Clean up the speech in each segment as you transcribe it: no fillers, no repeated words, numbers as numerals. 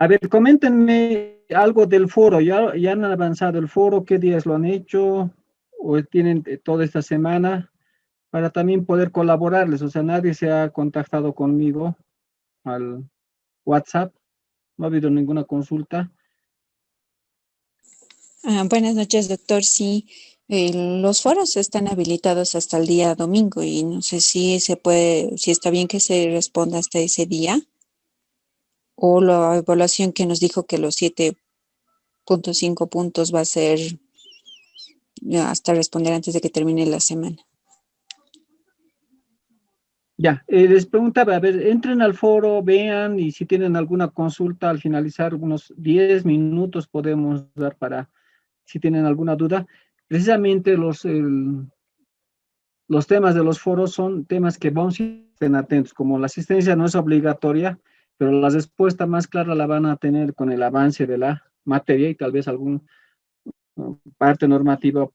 A ver, coméntenme algo del foro. ¿Ya han avanzado el foro? ¿Qué días lo han hecho? ¿O tienen toda esta semana? Para también poder colaborarles. O sea, nadie se ha contactado conmigo al WhatsApp. No ha habido ninguna consulta. Buenas noches, doctor. Sí, los foros están habilitados hasta el día domingo y no sé si se puede, si está bien que se responda hasta ese día o la evaluación que nos dijo que los 7.5 puntos va a ser ya hasta responder antes de que termine la semana. Ya, les preguntaba, a ver, entren al foro, vean y si tienen alguna consulta al finalizar, unos 10 minutos podemos dar para, si tienen alguna duda. Precisamente los temas de los foros son temas que vamos a estar atentos, como la asistencia no es obligatoria, pero la respuesta más clara la van a tener con el avance de la materia y tal vez alguna parte normativa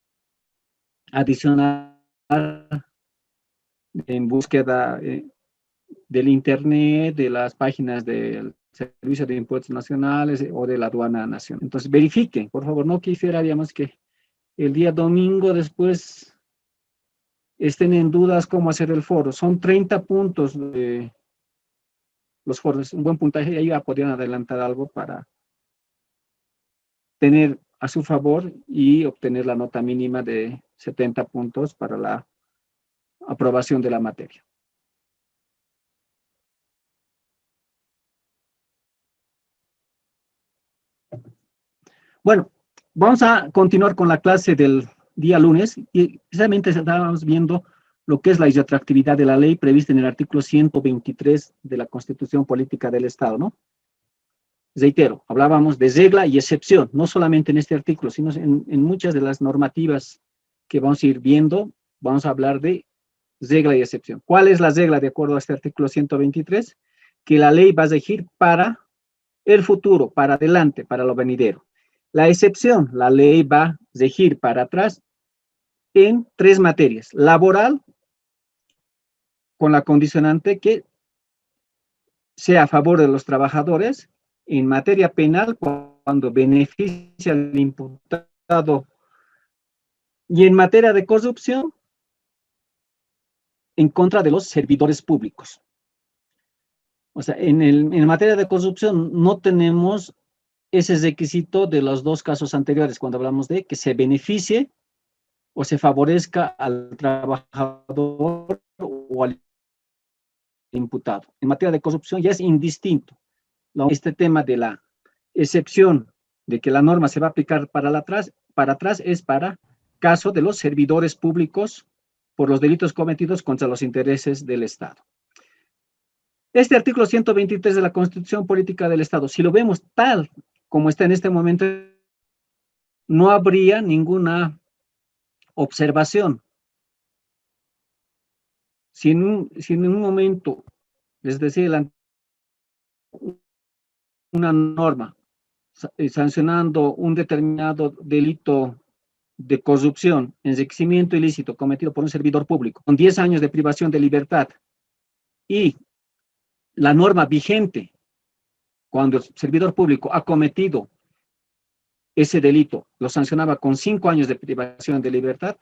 adicional en búsqueda del Internet, de las páginas del Servicio de Impuestos Nacionales o de la Aduana Nacional. Entonces, verifiquen, por favor, no quisiéramos que el día domingo después estén en dudas cómo hacer el foro. Son 30 puntos de los foros, un buen puntaje, y ahí ya podrían adelantar algo para tener a su favor y obtener la nota mínima de 70 puntos para la aprobación de la materia. Bueno, vamos a continuar con la clase del día lunes y precisamente estábamos viendo lo que es la irretroactividad de la ley prevista en el artículo 123 de la Constitución Política del Estado, ¿no? Reitero, hablábamos de regla y excepción, no solamente en este artículo, sino en muchas de las normativas que vamos a ir viendo, vamos a hablar de regla y excepción. ¿Cuál es la regla de acuerdo a este artículo 123? Que la ley va a regir para el futuro, para adelante, para lo venidero. La excepción, la ley va a regir para atrás en 3 materias. Laboral, con la condicionante que sea a favor de los trabajadores. En materia penal, cuando beneficia al imputado. Y en materia de corrupción, en contra de los servidores públicos. O sea, en materia de corrupción no tenemos ese requisito de los 2 casos anteriores, cuando hablamos de que se beneficie o se favorezca al trabajador o al imputado. En materia de corrupción ya es indistinto. Este tema de la excepción de que la norma se va a aplicar para atrás es para caso de los servidores públicos por los delitos cometidos contra los intereses del Estado. Este artículo 123 de la Constitución Política del Estado, si lo vemos tal como está en este momento, no habría ninguna observación. Si en un momento, es decir, una norma sancionando un determinado delito de corrupción, enriquecimiento ilícito cometido por un servidor público, con 10 años de privación de libertad, y la norma vigente, cuando el servidor público ha cometido ese delito, lo sancionaba con 5 años de privación de libertad,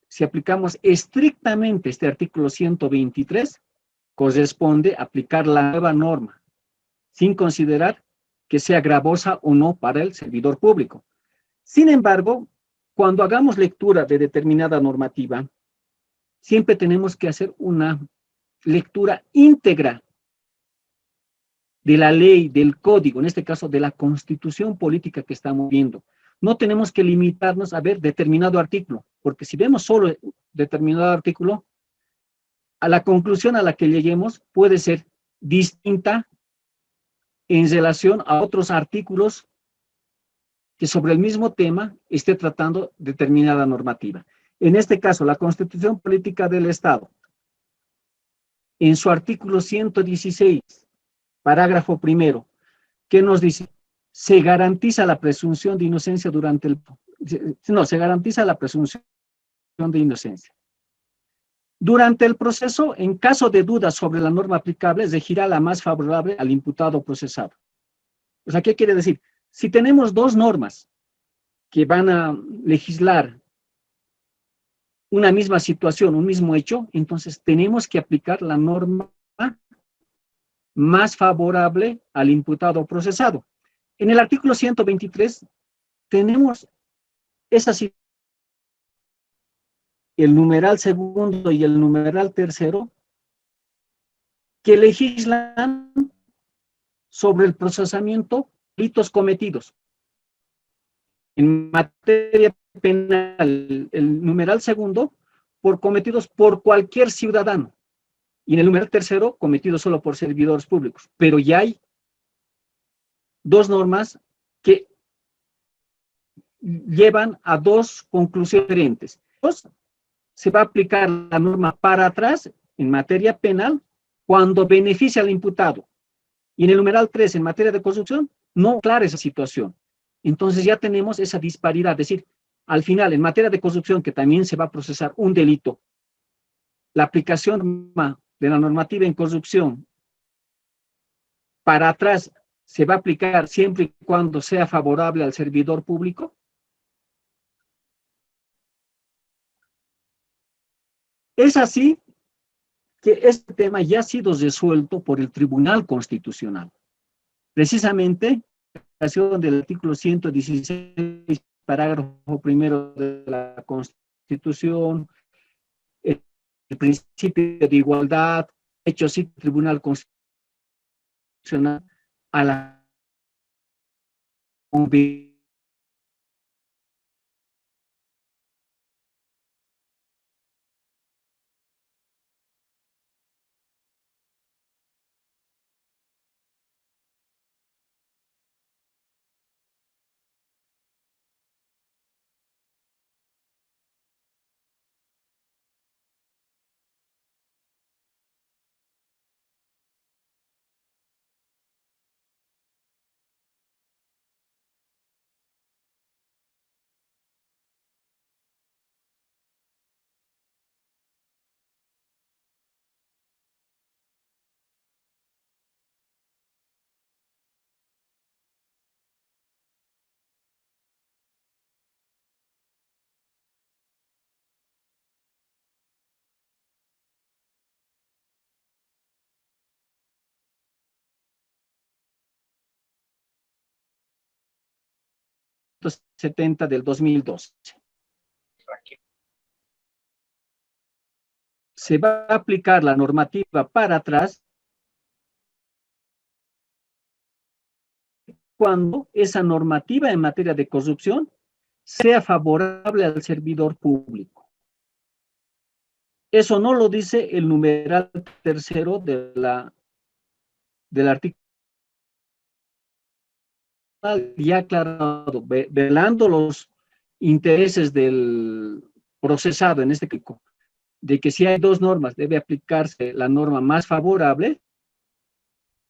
si aplicamos estrictamente este artículo 123, corresponde aplicar la nueva norma, sin considerar que sea gravosa o no para el servidor público. Sin embargo, cuando hagamos lectura de determinada normativa, siempre tenemos que hacer una lectura íntegra de la ley, del código, en este caso de la Constitución Política que estamos viendo. No tenemos que limitarnos a ver determinado artículo, porque si vemos solo determinado artículo, a la conclusión a la que lleguemos puede ser distinta en relación a otros artículos que sobre el mismo tema esté tratando determinada normativa. En este caso, la Constitución Política del Estado, en su artículo 116, parágrafo primero, ¿qué nos dice? Se garantiza la presunción de inocencia durante el... No, se garantiza la presunción de inocencia. Durante el proceso, en caso de duda sobre la norma aplicable, regirá la más favorable al imputado procesado. O sea, ¿qué quiere decir? Si tenemos dos normas que van a legislar una misma situación, un mismo hecho, entonces tenemos que aplicar la norma más favorable al imputado o procesado. En el artículo 123 tenemos esa situación, el numeral segundo y el numeral tercero, que legislan sobre el procesamiento de delitos cometidos. En materia penal, el numeral segundo, por cometidos por cualquier ciudadano. Y en el numeral tercero, cometidos solo por servidores públicos. Pero ya hay dos normas que llevan a dos conclusiones diferentes. Se va a aplicar la norma para atrás en materia penal cuando beneficia al imputado. Y en el numeral 3, en materia de corrupción, no aclara esa situación. Entonces ya tenemos esa disparidad, es decir, al final, en materia de corrupción, que también se va a procesar un delito, la aplicación de la normativa en corrupción para atrás se va a aplicar siempre y cuando sea favorable al servidor público. Es así que este tema ya ha sido resuelto por el Tribunal Constitucional. Precisamente, del artículo 116, parágrafo primero de la Constitución, el principio de igualdad, hecho así el Tribunal Constitucional a la convivencia del 2012. Se va a aplicar la normativa para atrás cuando esa normativa en materia de corrupción sea favorable al servidor público. Eso no lo dice el numeral tercero del artículo. Ya aclarado, velando los intereses del procesado en este caso, de que si hay dos normas, debe aplicarse la norma más favorable.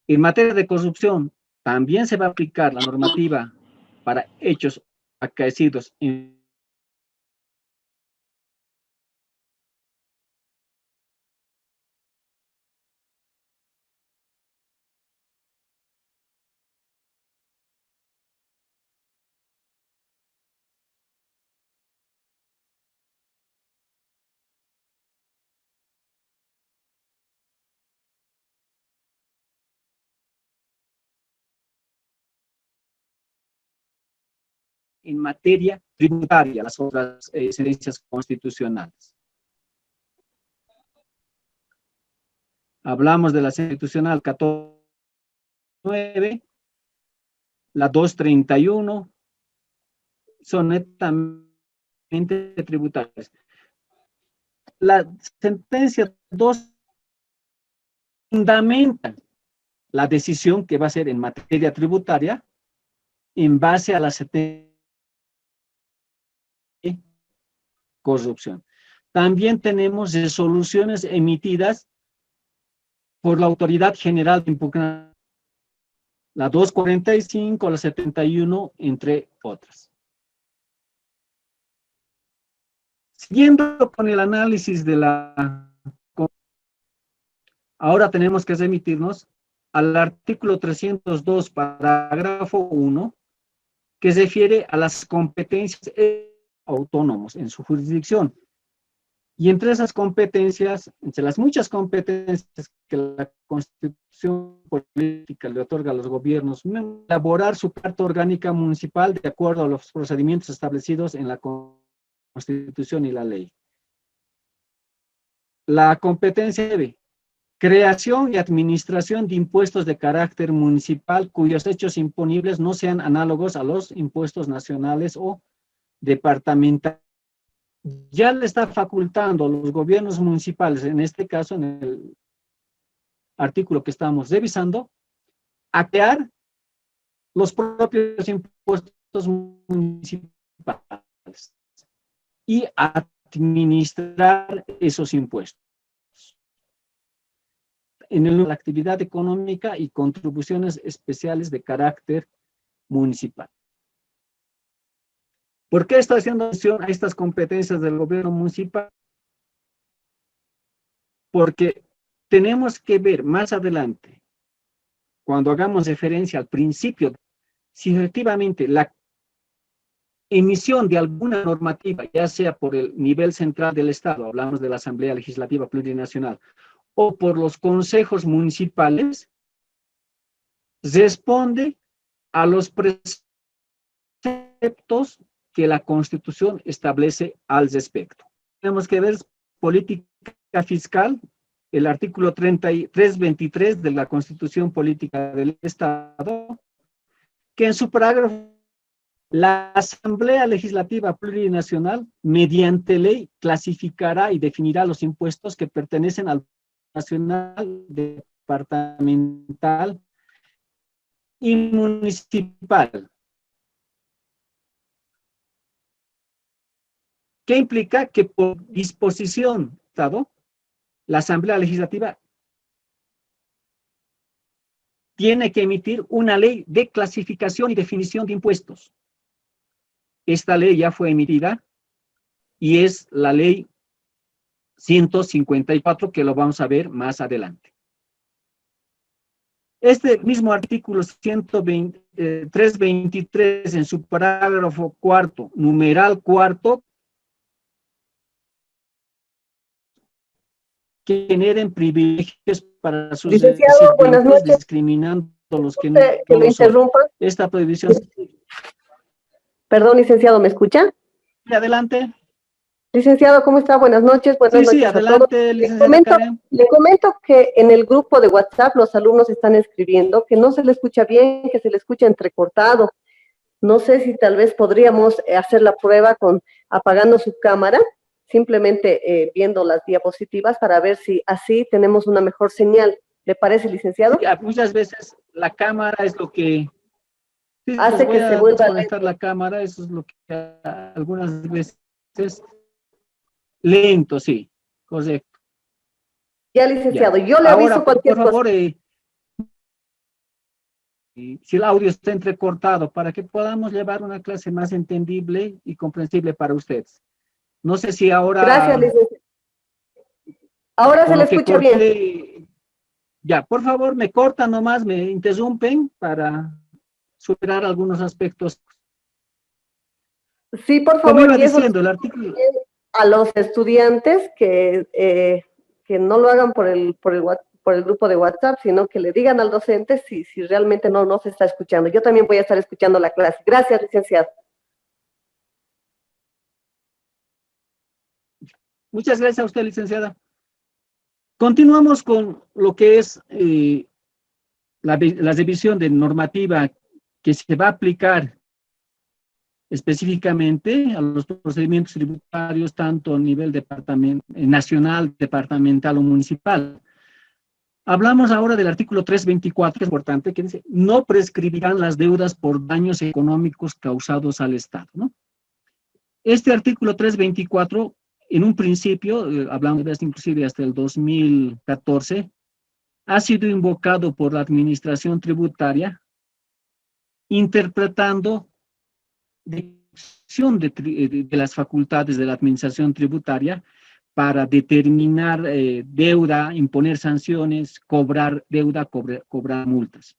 En materia de corrupción, también se va a aplicar la normativa para hechos acaecidos en materia tributaria, las otras sentencias constitucionales. Hablamos de la constitucional 14.9, la 231, son netamente tributarias. La sentencia 2 fundamenta la decisión que va a ser en materia tributaria en base a la sentencia de corrupción. También tenemos resoluciones emitidas por la Autoridad General de Impugnación, la 245, la 71, entre otras. Siguiendo con el análisis de ahora tenemos que remitirnos al artículo 302, parágrafo 1, que se refiere a las competencias autónomos en su jurisdicción. Y entre esas competencias, entre las muchas competencias que la Constitución política le otorga a los gobiernos, elaborar su carta orgánica municipal de acuerdo a los procedimientos establecidos en la Constitución y la ley. La competencia debe creación y administración de impuestos de carácter municipal cuyos hechos imponibles no sean análogos a los impuestos nacionales o departamentales. Ya le está facultando a los gobiernos municipales, en este caso en el artículo que estamos revisando, a crear los propios impuestos municipales y administrar esos impuestos en la actividad económica y contribuciones especiales de carácter municipal. ¿Por qué está haciendo mención a estas competencias del gobierno municipal? Porque tenemos que ver más adelante, cuando hagamos referencia al principio, si efectivamente la emisión de alguna normativa, ya sea por el nivel central del Estado, hablamos de la Asamblea Legislativa Plurinacional, o por los consejos municipales, responde a los preceptos que la Constitución establece al respecto. Tenemos que ver política fiscal, el artículo 323 de la Constitución Política del Estado, que en su parágrafo, la Asamblea Legislativa Plurinacional, mediante ley, clasificará y definirá los impuestos que pertenecen al nacional, departamental y municipal. ¿Qué implica? Que por disposición, Estado, la Asamblea Legislativa tiene que emitir una ley de clasificación y definición de impuestos. Esta ley ya fue emitida y es la ley 154, que lo vamos a ver más adelante. Este mismo artículo 323, en su parágrafo cuarto, numeral cuarto, que generen privilegios para sus Licenciado, buenas noches. discriminando a los que no Que lo interrumpa. Esta prohibición. Perdón, licenciado, ¿me escucha? Adelante. Licenciado, ¿cómo está? Buenas noches. Buenas noches adelante, licenciada. Le comento que en el grupo de WhatsApp los alumnos están escribiendo que no se le escucha bien, que se le escucha entrecortado. No sé si tal vez podríamos hacer la prueba con apagando su cámara, simplemente viendo las diapositivas para ver si así tenemos una mejor señal. ¿Le parece, licenciado? Sí, muchas veces la cámara es lo que hace que se vuelva a desconectar la cámara, eso es lo que algunas veces lento, sí, correcto. Ya, licenciado, yo le aviso cualquier cosa. Por favor, si el audio está entrecortado, para que podamos llevar una clase más entendible y comprensible para ustedes. No sé si ahora... Gracias, licenciado. Ahora se le escucha bien. Ya, por favor, me cortan nomás, me interrumpen para superar algunos aspectos. Sí, por favor. Como iba diciendo, el artículo... A los estudiantes que no lo hagan por el grupo de WhatsApp, sino que le digan al docente si realmente no se está escuchando. Yo también voy a estar escuchando la clase. Gracias, licenciado. Muchas gracias a usted, licenciada. Continuamos con lo que es la revisión de normativa que se va a aplicar específicamente a los procedimientos tributarios, tanto a nivel nacional, departamental o municipal. Hablamos ahora del artículo 324, que es importante, que dice, no prescribirán las deudas por daños económicos causados al Estado, ¿no? Este artículo 324, en un principio, hablamos de esto inclusive hasta el 2014, ha sido invocado por la administración tributaria, interpretando de las facultades de la administración tributaria para determinar deuda, imponer sanciones, cobrar deuda, cobrar multas.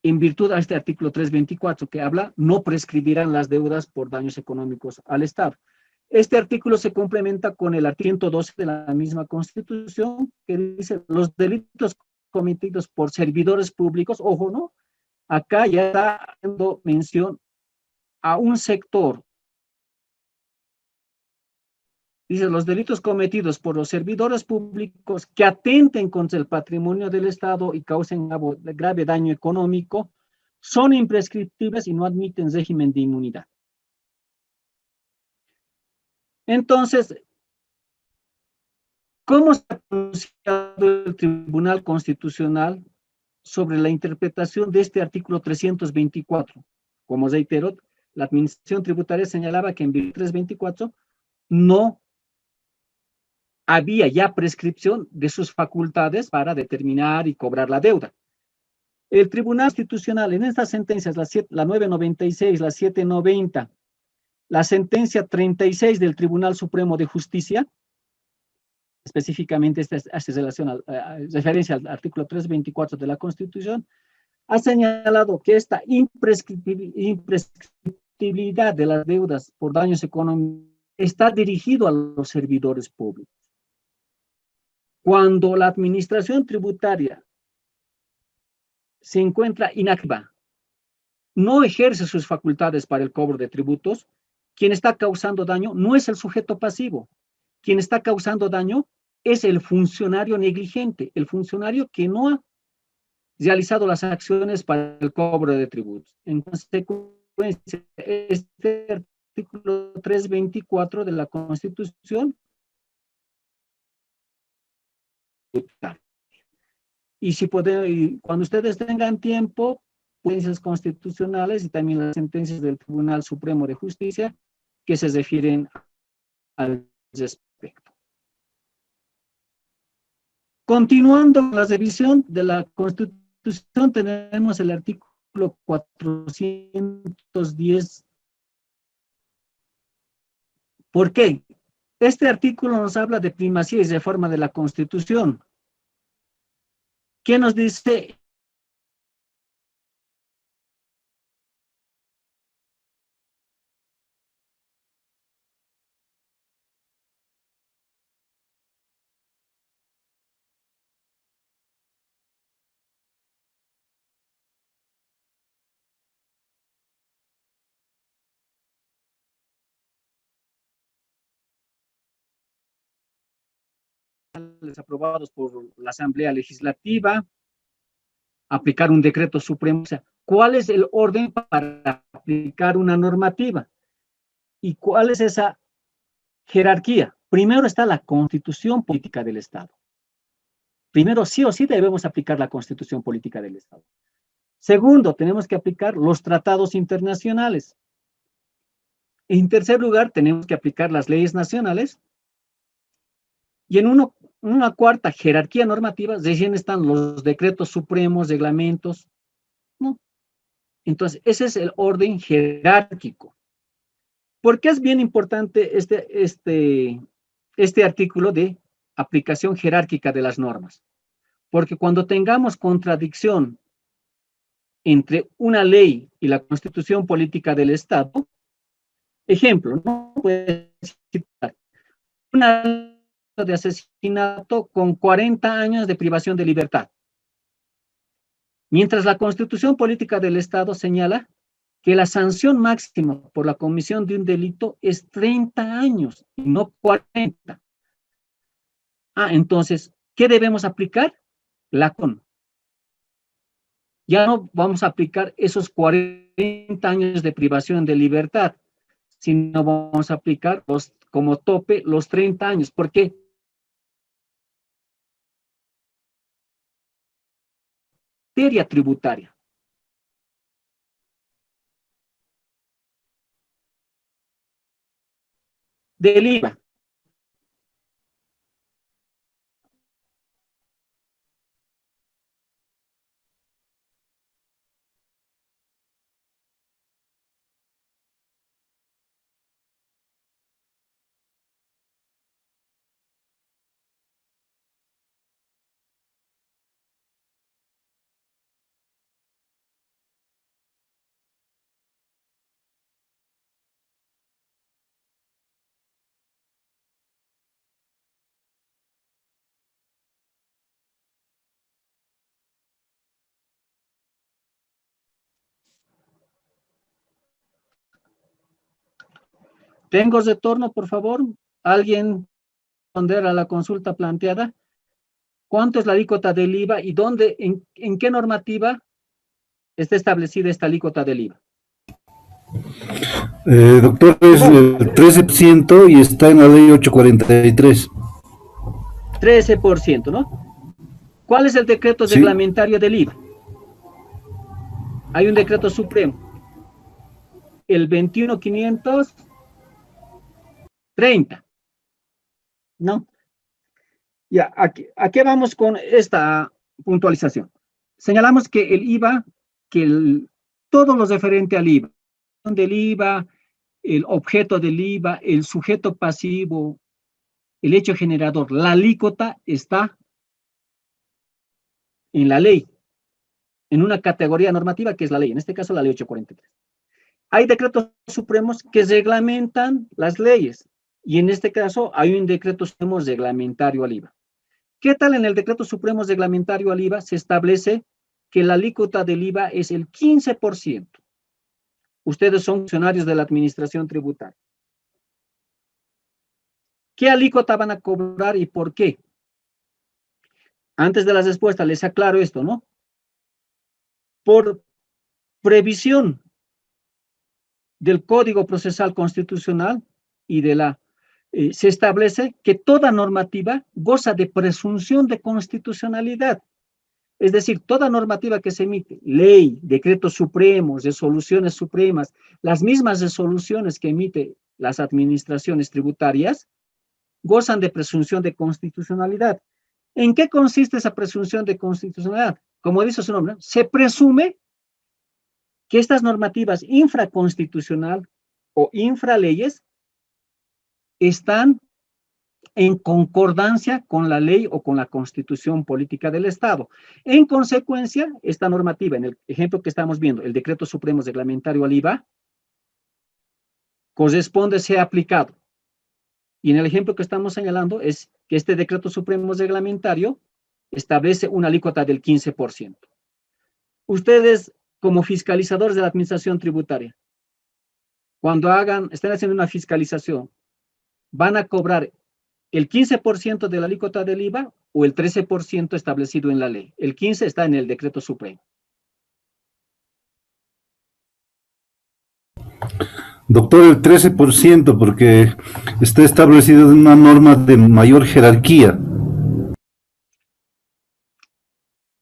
En virtud de este artículo 324 que habla, no prescribirán las deudas por daños económicos al Estado. Este artículo se complementa con el artículo 112 de la misma Constitución, que dice los delitos cometidos por servidores públicos, ojo, ¿no? Acá ya está haciendo mención a un sector. Dice, los delitos cometidos por los servidores públicos que atenten contra el patrimonio del Estado y causen grave daño económico son imprescriptibles y no admiten régimen de inmunidad. Entonces, ¿cómo se ha pronunciado el Tribunal Constitucional sobre la interpretación de este artículo 324? Como reitero, la Administración Tributaria señalaba que en 324 no había ya prescripción de sus facultades para determinar y cobrar la deuda. El Tribunal Constitucional en estas sentencias, la 996, la 790, la sentencia 36 del Tribunal Supremo de Justicia, específicamente esta hace referencia al artículo 324 de la Constitución, ha señalado que esta imprescriptibilidad de las deudas por daños económicos está dirigido a los servidores públicos. Cuando la administración tributaria se encuentra inactiva, no ejerce sus facultades para el cobro de tributos, quien está causando daño no es el sujeto pasivo, quien está causando daño es el funcionario negligente, el funcionario que no ha realizado las acciones para el cobro de tributos. En consecuencia, este artículo 324 de la Constitución, y si cuando ustedes tengan tiempo, sentencias constitucionales y también las sentencias del Tribunal Supremo de Justicia que se refieren al respecto. Continuando con la revisión de la Constitución, tenemos el artículo 410. ¿Por qué? Este artículo nos habla de primacía y reforma de la Constitución. ¿Qué nos dice? Aprobados por la Asamblea Legislativa, aplicar un decreto supremo. O sea, ¿cuál es el orden para aplicar una normativa? ¿Y cuál es esa jerarquía? Primero está la Constitución Política del Estado. Primero, sí o sí debemos aplicar la Constitución Política del Estado. Segundo, tenemos que aplicar los tratados internacionales. En tercer lugar, tenemos que aplicar las leyes nacionales. Y en una cuarta jerarquía normativa, recién están los decretos supremos, reglamentos, ¿no? Entonces, ese es el orden jerárquico. ¿Por qué es bien importante este artículo de aplicación jerárquica de las normas? Porque cuando tengamos contradicción entre una ley y la Constitución Política del Estado, ejemplo, no puede citar una ley de asesinato con 40 años de privación de libertad, mientras la Constitución Política del Estado señala que la sanción máxima por la comisión de un delito es 30 años y no 40. Entonces, ¿qué debemos aplicar? La CON. Ya no vamos a aplicar esos 40 años de privación de libertad, sino vamos a aplicar como tope los 30 años. ¿Por qué? Materia tributaria. Del IVA. ¿Tengo retorno, por favor? ¿Alguien responder a la consulta planteada? ¿Cuánto es la alícuota del IVA y dónde, en qué normativa está establecida esta alícuota del IVA? Doctor, es el 13% y está en la ley 843. 13%, ¿no? ¿Cuál es el decreto Sí. reglamentario del IVA? Hay un decreto supremo, el 21.530, ¿no? Ya, aquí vamos con esta puntualización. Señalamos que el IVA, todo lo referente al IVA, del IVA, el objeto del IVA, el sujeto pasivo, el hecho generador, la alícuota está en la ley, en una categoría normativa que es la ley, en este caso la ley 843. Hay decretos supremos que reglamentan las leyes, y en este caso hay un decreto supremo reglamentario al IVA. ¿Qué tal en el decreto supremo reglamentario al IVA? Se establece que la alícuota del IVA es el 15%. Ustedes son funcionarios de la administración tributaria. ¿Qué alícuota van a cobrar y por qué? Antes de la respuesta les aclaro esto, ¿no? Por previsión del Código Procesal Constitucional y se establece que toda normativa goza de presunción de constitucionalidad. Es decir, toda normativa que se emite, ley, decretos supremos, resoluciones supremas, las mismas resoluciones que emite las administraciones tributarias, gozan de presunción de constitucionalidad. ¿En qué consiste esa presunción de constitucionalidad? Como dice su nombre, se presume que estas normativas infraconstitucional o infraleyes están en concordancia con la ley o con la constitución política del Estado. En consecuencia, esta normativa, en el ejemplo que estamos viendo, el decreto supremo reglamentario al IVA, corresponde ser aplicado. Y en el ejemplo que estamos señalando es que este decreto supremo reglamentario establece una alícuota del 15%. Ustedes, como fiscalizadores de la administración tributaria, cuando estén haciendo una fiscalización, ¿van a cobrar el 15% de la alícuota del IVA o el 13% establecido en la ley? El 15% está en el decreto supremo. Doctor, el 13%, porque está establecido en una norma de mayor jerarquía.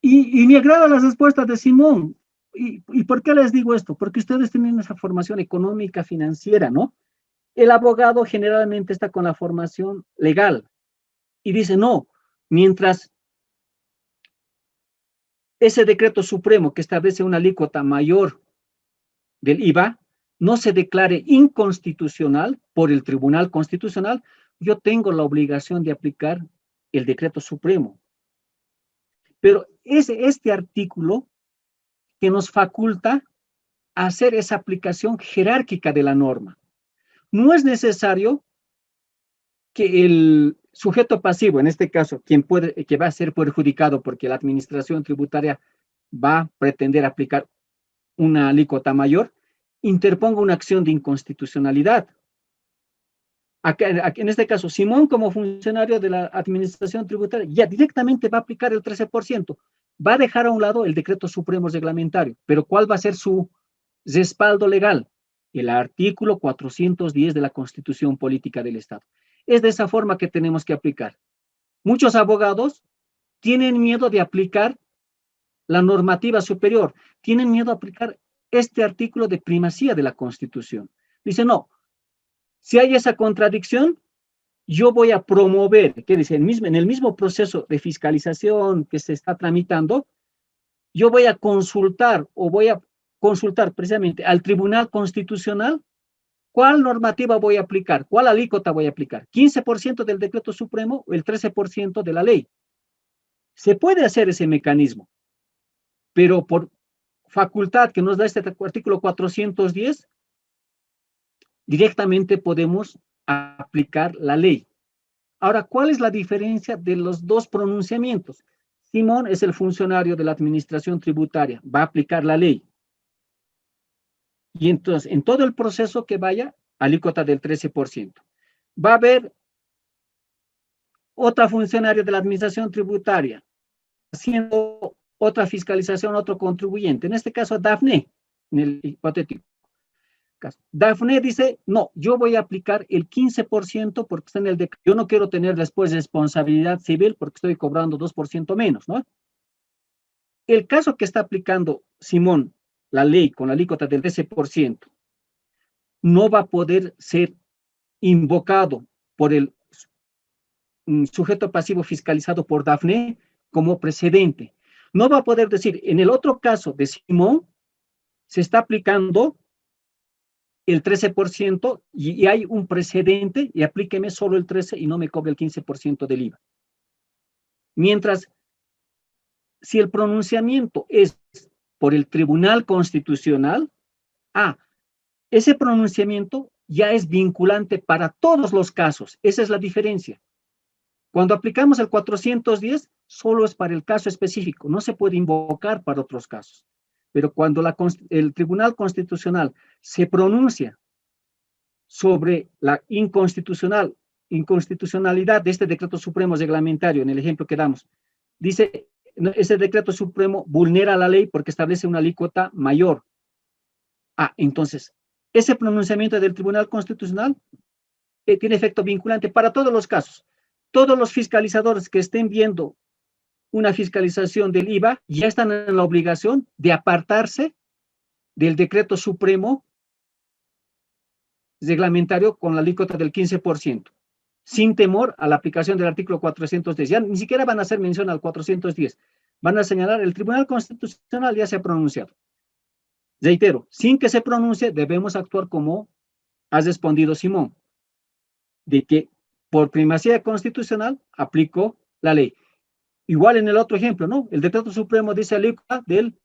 Y me agrada la respuesta de Simón. ¿Y por qué les digo esto? Porque ustedes tienen esa formación económica, financiera, ¿no? El abogado generalmente está con la formación legal y dice, no, mientras ese decreto supremo que establece una alícuota mayor del IVA no se declare inconstitucional por el Tribunal Constitucional, yo tengo la obligación de aplicar el decreto supremo. Pero es este artículo que nos faculta hacer esa aplicación jerárquica de la norma. No es necesario que el sujeto pasivo, en este caso, que va a ser perjudicado porque la administración tributaria va a pretender aplicar una alícuota mayor, interponga una acción de inconstitucionalidad. En este caso, Simón, como funcionario de la administración tributaria, ya directamente va a aplicar el 13%. Va a dejar a un lado el decreto supremo reglamentario, pero ¿cuál va a ser su respaldo legal? El artículo 410 de la Constitución Política del Estado. Es de esa forma que tenemos que aplicar. Muchos abogados tienen miedo de aplicar la normativa superior, tienen miedo de aplicar este artículo de primacía de la Constitución. Dicen, no, si hay esa contradicción, yo voy a promover, ¿qué dice? En el mismo proceso de fiscalización que se está tramitando, yo voy a consultar precisamente al Tribunal Constitucional cuál normativa voy a aplicar, cuál alícuota voy a aplicar, 15% del decreto supremo o el 13% de la ley. Se puede hacer ese mecanismo, pero por facultad que nos da este artículo 410, directamente podemos aplicar la ley. Ahora, ¿cuál es la diferencia de los dos pronunciamientos? Simón es el funcionario de la administración tributaria, va a aplicar la ley. Y entonces, en todo el proceso que vaya, alícuota del 13%. Va a haber otra funcionaria de la administración tributaria haciendo otra fiscalización, otro contribuyente, en este caso Dafne, en el hipotético caso. Dafne dice, no, yo voy a aplicar el 15% porque está en el decreto, yo no quiero tener después responsabilidad civil porque estoy cobrando 2% menos, ¿no? El caso que está aplicando Simón, la ley con la alícuota del 13%, no va a poder ser invocado por el sujeto pasivo fiscalizado por Dafne como precedente. No va a poder decir, en el otro caso de Simón, se está aplicando el 13% y hay un precedente y aplíqueme solo el 13% y no me cobre el 15% del IVA. Mientras, si el pronunciamiento es por el Tribunal Constitucional, ese pronunciamiento ya es vinculante para todos los casos. Esa es la diferencia. Cuando aplicamos el 410, solo es para el caso específico, no se puede invocar para otros casos. Pero cuando el Tribunal Constitucional se pronuncia sobre la inconstitucionalidad de este decreto supremo reglamentario, en el ejemplo que damos, dice, ese decreto supremo vulnera la ley porque establece una alícuota mayor. Entonces, ese pronunciamiento del Tribunal Constitucional tiene efecto vinculante para todos los casos. Todos los fiscalizadores que estén viendo una fiscalización del IVA ya están en la obligación de apartarse del decreto supremo reglamentario con la alícuota del 15%, sin temor a la aplicación del artículo 410. Ya ni siquiera van a hacer mención al 410. Van a señalar, el Tribunal Constitucional ya se ha pronunciado. Reitero, sin que se pronuncie, debemos actuar como ha respondido Simón, de que por primacía constitucional aplico la ley. Igual en el otro ejemplo, ¿no? El decreto supremo dice alícuota del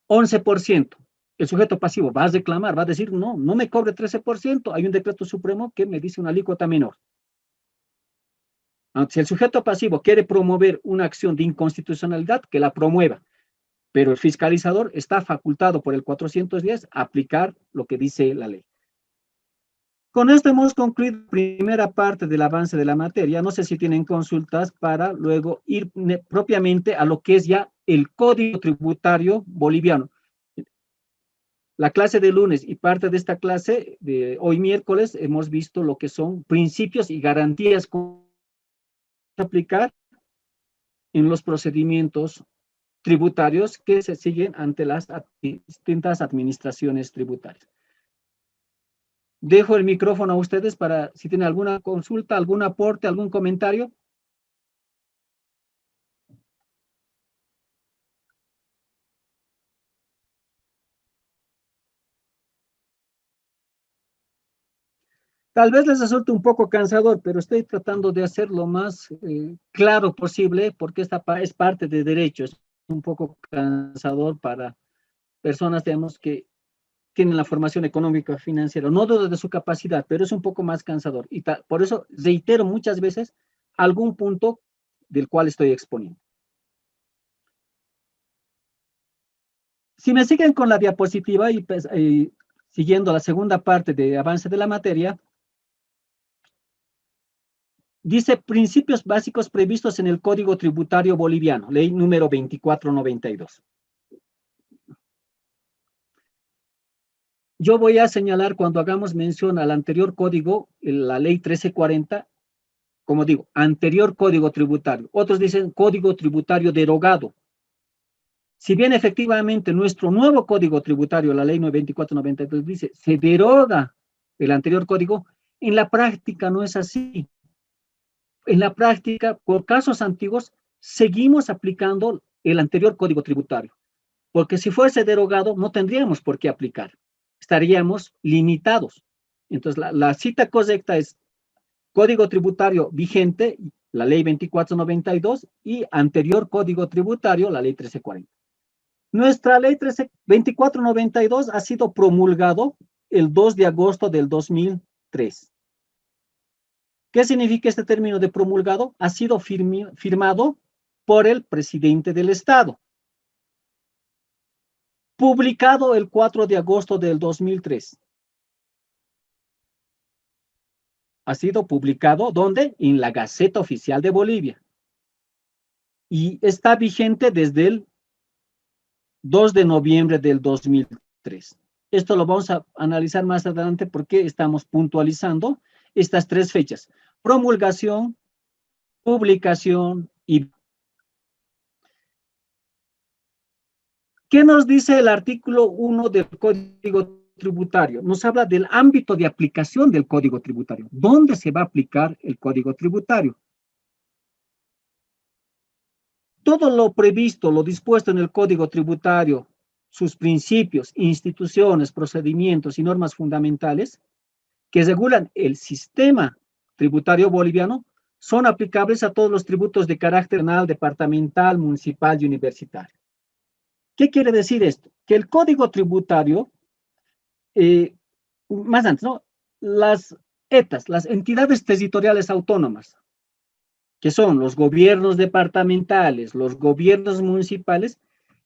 11%. El sujeto pasivo va a reclamar, va a decir, no, no me cobre 13%, hay un decreto supremo que me dice una alícuota menor. Si el sujeto pasivo quiere promover una acción de inconstitucionalidad, que la promueva, pero el fiscalizador está facultado por el 410 a aplicar lo que dice la ley. Con esto hemos concluido la primera parte del avance de la materia. No sé si tienen consultas para luego ir propiamente a lo que es ya el Código Tributario Boliviano. La clase de lunes y parte de esta clase de hoy miércoles hemos visto lo que son principios y garantías que aplicar en los procedimientos tributarios que se siguen ante las distintas administraciones tributarias. Dejo el micrófono a ustedes para si tienen alguna consulta, algún aporte, algún comentario. Tal vez les resulte un poco cansador, pero estoy tratando de hacer lo más claro posible porque esta es parte de derecho. Es un poco cansador para personas, digamos, que tienen la formación económica financiera. No dudo de su capacidad, pero es un poco más cansador. Y por eso reitero muchas veces algún punto del cual estoy exponiendo. Si me siguen con la diapositiva y siguiendo la segunda parte de avance de la materia, dice principios básicos previstos en el Código Tributario Boliviano, ley número 2492. Yo voy a señalar cuando hagamos mención al anterior código, la ley 1340, como digo, anterior código tributario. Otros dicen código tributario derogado. Si bien efectivamente nuestro nuevo código tributario, la ley 2492, dice se deroga el anterior código, en la práctica no es así. En la práctica, por casos antiguos, seguimos aplicando el anterior código tributario, porque si fuese derogado no tendríamos por qué aplicar, estaríamos limitados. Entonces, la cita correcta es código tributario vigente, la ley 2492, y anterior código tributario, la ley 1340. Nuestra ley 2492 ha sido promulgado el 2 de agosto del 2003. ¿Qué significa este término de promulgado? Ha sido firmado por el presidente del Estado. Publicado el 4 de agosto del 2003. ha sido publicado, ¿dónde? En la Gaceta Oficial de Bolivia. Y está vigente desde el 2 de noviembre del 2003. Esto lo vamos a analizar más adelante porque estamos puntualizando estas tres fechas: promulgación, publicación y... ¿Qué nos dice el artículo 1 del Código Tributario? Nos habla del ámbito de aplicación del Código Tributario. ¿Dónde se va a aplicar el Código Tributario? Todo lo previsto, lo dispuesto en el Código Tributario, sus principios, instituciones, procedimientos y normas fundamentales que regulan el sistema tributario boliviano son aplicables a todos los tributos de carácter nacional, departamental, municipal y universitario. ¿Qué quiere decir esto? Que el Código Tributario, más antes, ¿no? Las ETAs, las entidades territoriales autónomas, que son los gobiernos departamentales, los gobiernos municipales,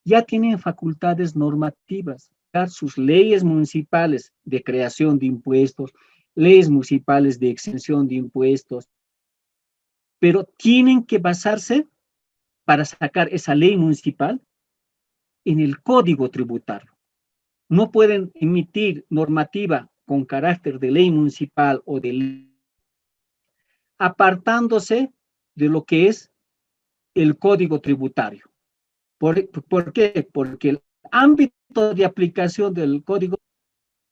ya tienen facultades normativas, sus leyes municipales de creación de impuestos, leyes municipales de exención de impuestos, pero tienen que basarse para sacar esa ley municipal en el Código Tributario. No pueden emitir normativa con carácter de ley municipal o de ley, apartándose de lo que es el Código Tributario. ¿Por qué? Porque el ámbito de aplicación del Código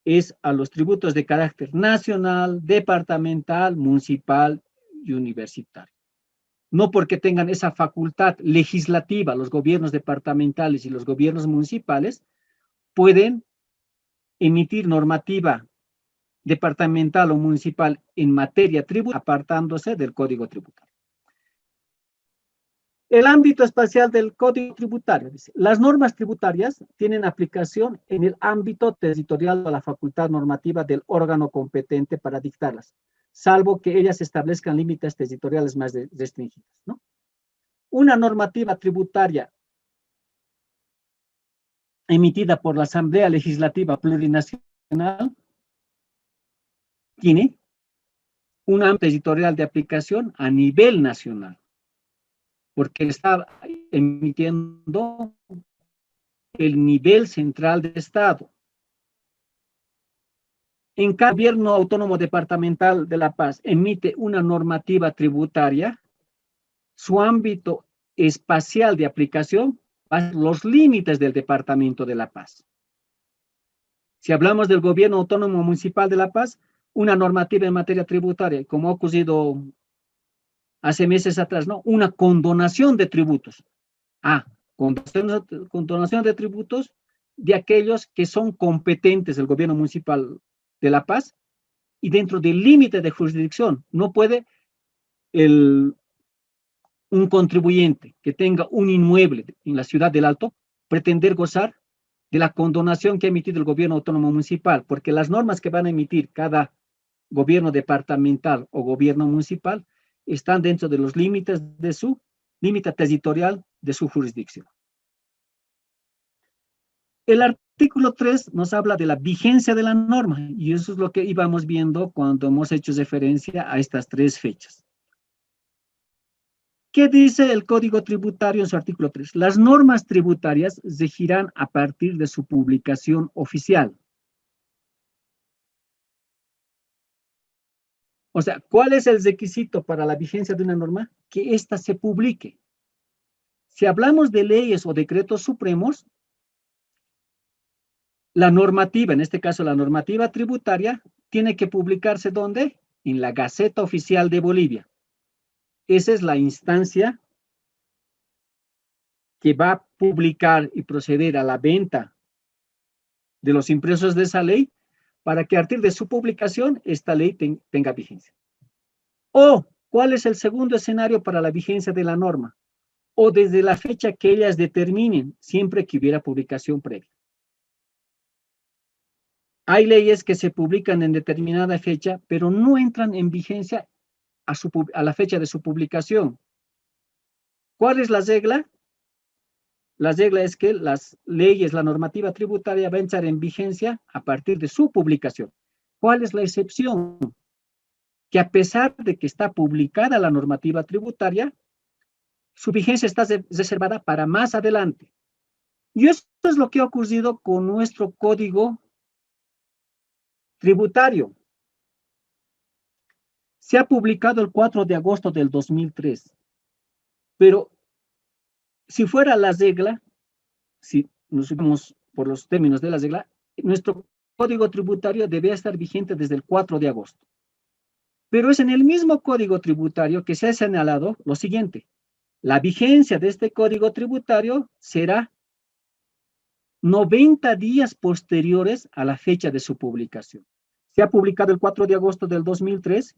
es a los tributos de carácter nacional, departamental, municipal y universitario. No porque tengan esa facultad legislativa, los gobiernos departamentales y los gobiernos municipales pueden emitir normativa departamental o municipal en materia tributaria, apartándose del Código Tributario. El ámbito espacial del Código Tributario dice: las normas tributarias tienen aplicación en el ámbito territorial o la facultad normativa del órgano competente para dictarlas, salvo que ellas establezcan límites territoriales más restringidos, ¿no? Una normativa tributaria emitida por la Asamblea Legislativa Plurinacional tiene un ámbito territorial de aplicación a nivel nacional, porque está emitiendo el nivel central de Estado. En cada gobierno autónomo departamental de La Paz emite una normativa tributaria, su ámbito espacial de aplicación va a ser los límites del departamento de La Paz. Si hablamos del gobierno autónomo municipal de La Paz, una normativa en materia tributaria, como ha ocurrido hace meses atrás, ¿no? Una condonación de tributos. Condonación de tributos de aquellos que son competentes del gobierno municipal de La Paz y dentro del límite de jurisdicción. No puede un contribuyente que tenga un inmueble en la ciudad del Alto pretender gozar de la condonación que ha emitido el gobierno autónomo municipal, porque las normas que van a emitir cada gobierno departamental o gobierno municipal están dentro de los límites de su límite territorial de su jurisdicción. El artículo 3 nos habla de la vigencia de la norma, y eso es lo que íbamos viendo cuando hemos hecho referencia a estas tres fechas. ¿Qué dice el Código Tributario en su artículo 3? Las normas tributarias regirán a partir de su publicación oficial. O sea, ¿cuál es el requisito para la vigencia de una norma? Que ésta se publique. Si hablamos de leyes o decretos supremos, la normativa, en este caso la normativa tributaria, tiene que publicarse ¿dónde? En la Gaceta Oficial de Bolivia. Esa es la instancia que va a publicar y proceder a la venta de los impresos de esa ley para que a partir de su publicación esta ley tenga vigencia. O, ¿cuál es el segundo escenario para la vigencia de la norma? O desde la fecha que ellas determinen, siempre que hubiera publicación previa. Hay leyes que se publican en determinada fecha, pero no entran en vigencia a la fecha de su publicación. ¿Cuál es la regla? La regla es que las leyes, la normativa tributaria va a entrar en vigencia a partir de su publicación. ¿Cuál es la excepción? que a pesar de que está publicada la normativa tributaria, su vigencia está reservada para más adelante. Y esto es lo que ha ocurrido con nuestro código tributario. Se ha publicado el 4 de agosto del 2003, pero si fuera la regla, si nos subimos por los términos de la regla, nuestro código tributario debe estar vigente desde el 4 de agosto. Pero es en el mismo código tributario que se ha señalado lo siguiente: la vigencia de este código tributario será 90 días posteriores a la fecha de su publicación. Se ha publicado el 4 de agosto del 2003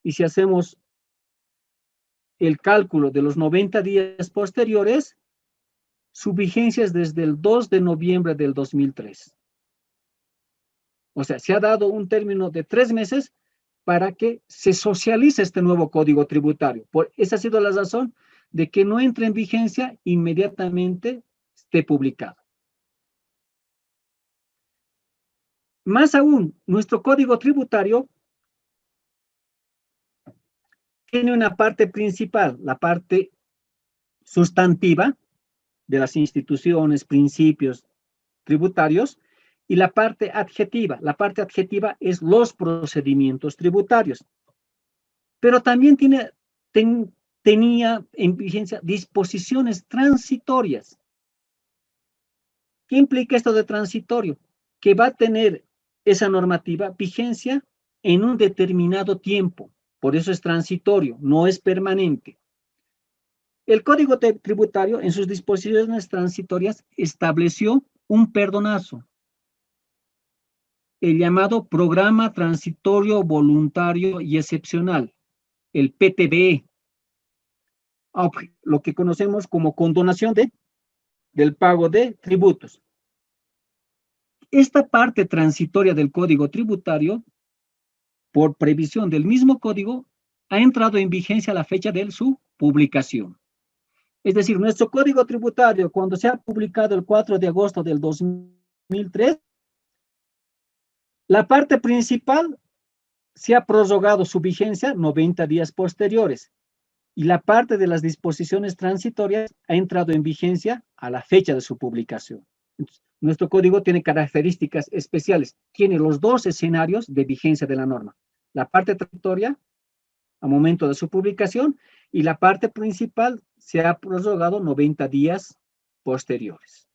y si hacemos el cálculo de los 90 días posteriores, su vigencia es desde el 2 de noviembre del 2003. O sea, se ha dado un término de 3 meses para que se socialice este nuevo código tributario. Esa ha sido la razón de que no entre en vigencia inmediatamente esté publicado. Más aún, nuestro código tributario tiene una parte principal, la parte sustantiva de las instituciones, principios tributarios, y la parte adjetiva. La parte adjetiva es los procedimientos tributarios. Pero también tenía en vigencia disposiciones transitorias. ¿Qué implica esto de transitorio? Que va a tener esa normativa vigencia en un determinado tiempo. Por eso es transitorio, no es permanente. El Código Tributario, en sus disposiciones transitorias, estableció un perdonazo, el llamado Programa Transitorio Voluntario y Excepcional, el PTBE, lo que conocemos como condonación del pago de tributos. Esta parte transitoria del Código Tributario, por previsión del mismo código, ha entrado en vigencia a la fecha de su publicación. Es decir, nuestro Código Tributario, cuando se ha publicado el 4 de agosto del 2003, la parte principal se ha prorrogado su vigencia 90 días posteriores y la parte de las disposiciones transitorias ha entrado en vigencia a la fecha de su publicación. Entonces, nuestro código tiene características especiales, tiene los dos escenarios de vigencia de la norma, la parte transitoria a momento de su publicación y la parte principal se ha prorrogado 90 días posteriores.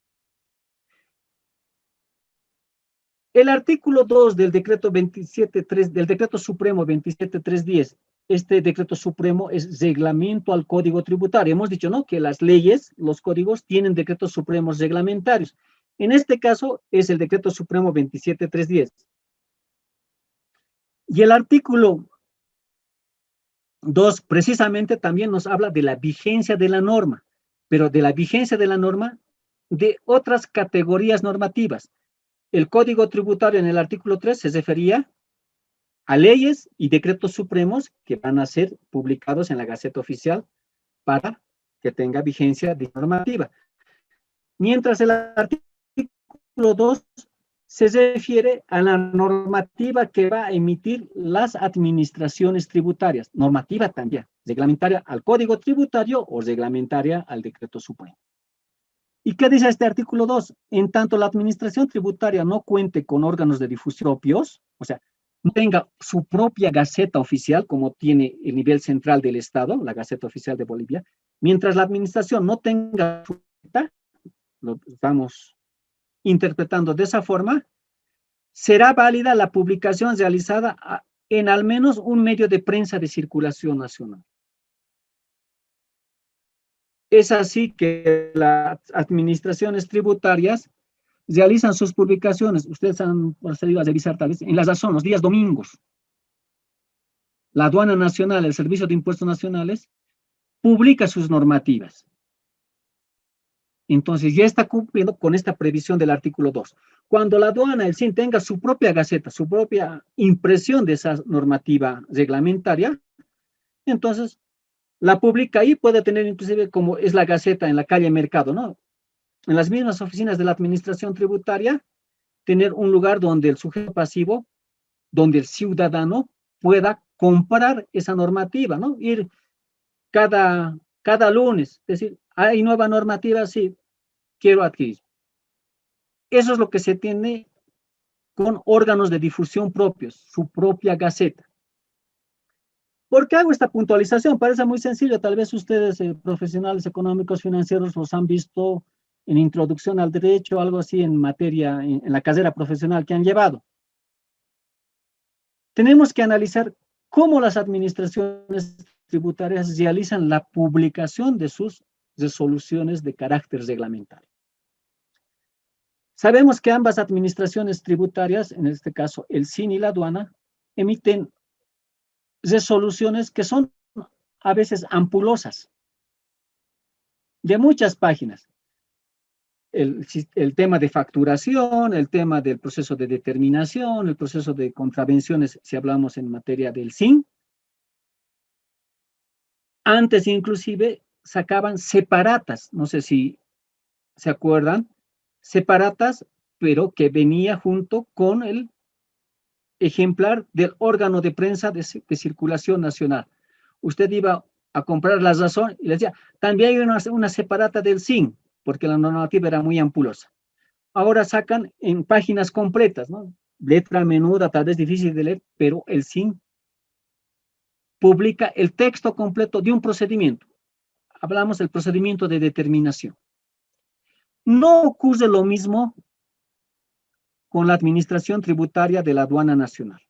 El artículo 2 del decreto 27.3, del decreto supremo 27.310, este decreto supremo es reglamento al código tributario. Hemos dicho, ¿no?, que las leyes, los códigos tienen decretos supremos reglamentarios. En este caso es el decreto supremo 27.310. Y el artículo 2 precisamente también nos habla de la vigencia de la norma, pero de la vigencia de la norma de otras categorías normativas. El Código Tributario en el artículo 3 se refería a leyes y decretos supremos que van a ser publicados en la Gaceta Oficial para que tenga vigencia de normativa. Mientras el artículo 2 se refiere a la normativa que va a emitir las administraciones tributarias, normativa también, reglamentaria al Código Tributario o reglamentaria al Decreto Supremo. ¿Y qué dice este artículo 2? En tanto la administración tributaria no cuente con órganos de difusión propios, o sea, no tenga su propia Gaceta Oficial, como tiene el nivel central del Estado, la Gaceta Oficial de Bolivia, mientras la administración no tenga su Gaceta, lo estamos interpretando de esa forma, será válida la publicación realizada en al menos un medio de prensa de circulación nacional. Es así que las administraciones tributarias realizan sus publicaciones, ustedes han procedido a revisar tal vez, en La Razón, los días domingos. La Aduana Nacional, el Servicio de Impuestos Nacionales, publica sus normativas. Entonces ya está cumpliendo con esta previsión del artículo 2. Cuando la aduana, el SIN, tenga su propia gaceta, su propia impresión de esa normativa reglamentaria, entonces la publica ahí, puede tener inclusive como es la gaceta en la calle Mercado, ¿no? En las mismas oficinas de la administración tributaria, tener un lugar donde el sujeto pasivo, donde el ciudadano pueda comprar esa normativa, ¿no? Ir cada lunes, decir, hay nueva normativa, sí, quiero adquirir. Eso es lo que se tiene con órganos de difusión propios, su propia gaceta. ¿Por qué hago esta puntualización? Parece muy sencillo, tal vez ustedes, profesionales económicos financieros, los han visto en introducción al derecho, algo así en materia, en la carrera profesional que han llevado. Tenemos que analizar cómo las administraciones tributarias realizan la publicación de sus resoluciones de carácter reglamentario. Sabemos que ambas administraciones tributarias, en este caso el SIN y la aduana, emiten resoluciones que son a veces ampulosas, de muchas páginas. El tema de facturación, el tema del proceso de determinación, el proceso de contravenciones, si hablamos en materia del SIN. Antes inclusive sacaban separatas, no sé si se acuerdan, separatas, pero que venía junto con el ejemplar del órgano de prensa de circulación nacional. Usted iba a comprar La Razón y le decía, también hay una separata del SIN, porque la normativa era muy ampulosa. Ahora sacan en páginas completas, ¿no? Letra menuda, tal vez difícil de leer, pero el SIN publica el texto completo de un procedimiento. Hablamos del procedimiento de determinación. No ocurre lo mismo con la administración tributaria de la aduana nacional.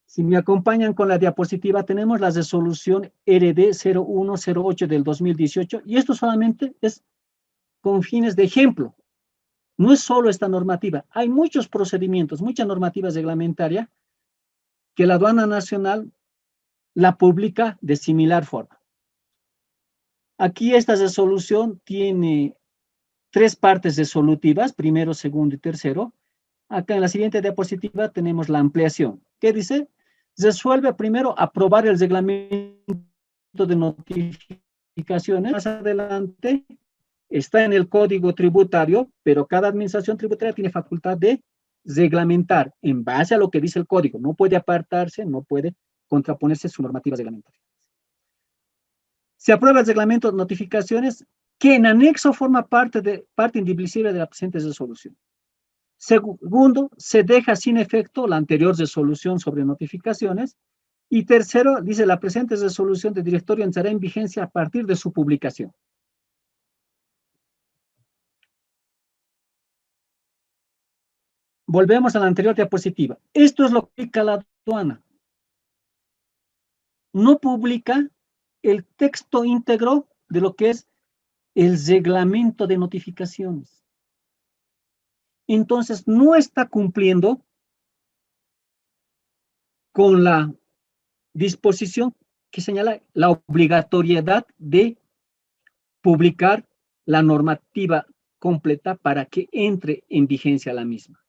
Si me acompañan con la diapositiva, tenemos la resolución RD 0108 del 2018, y esto solamente es con fines de ejemplo. No es solo esta normativa, hay muchos procedimientos, muchas normativas reglamentarias que la aduana nacional la publica de similar forma. Aquí esta resolución tiene 3 partes resolutivas, primero, segundo y tercero. Acá en la siguiente diapositiva tenemos la ampliación. ¿Qué dice? Resuelve primero aprobar el reglamento de notificaciones. Más adelante está en el Código Tributario, pero cada administración tributaria tiene facultad de reglamentar en base a lo que dice el código. No puede apartarse, no puede contraponerse a su normativa reglamentaria. Se aprueba el reglamento de notificaciones, que en anexo forma parte indivisible de la presente resolución. Segundo, se deja sin efecto la anterior resolución sobre notificaciones. Y tercero, dice, la presente resolución de directorio entrará en vigencia a partir de su publicación. Volvemos a la anterior diapositiva. Esto es lo que publica la aduana. No publica el texto íntegro de lo que es el reglamento de notificaciones. Entonces, no está cumpliendo con la disposición que señala la obligatoriedad de publicar la normativa completa para que entre en vigencia la misma.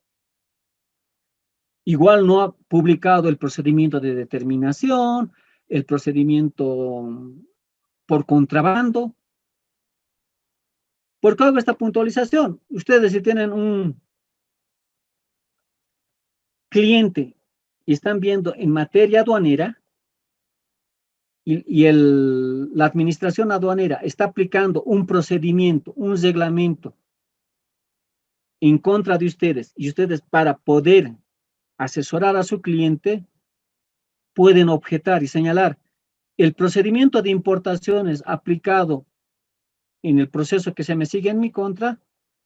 Igual no ha publicado el procedimiento de determinación, el procedimiento por contrabando. ¿Por qué hago esta puntualización? Ustedes, si tienen un cliente y están viendo en materia aduanera y la administración aduanera está aplicando un procedimiento, un reglamento en contra de ustedes, y ustedes, para poder asesorar a su cliente, pueden objetar y señalar: el procedimiento de importaciones aplicado en el proceso que se me sigue en mi contra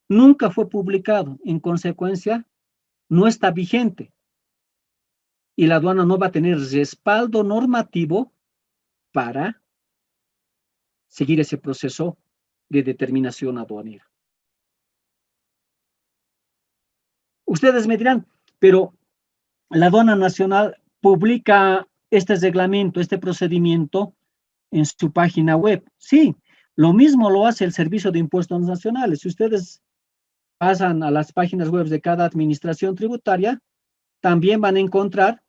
nunca fue publicado, en consecuencia no está vigente, y la aduana no va a tener respaldo normativo para seguir ese proceso de determinación aduanera. Ustedes me dirán, pero la aduana nacional publica este reglamento, este procedimiento en su página web. Sí, lo mismo lo hace el Servicio de Impuestos Nacionales. Si ustedes pasan a las páginas web de cada administración tributaria, también van a encontrar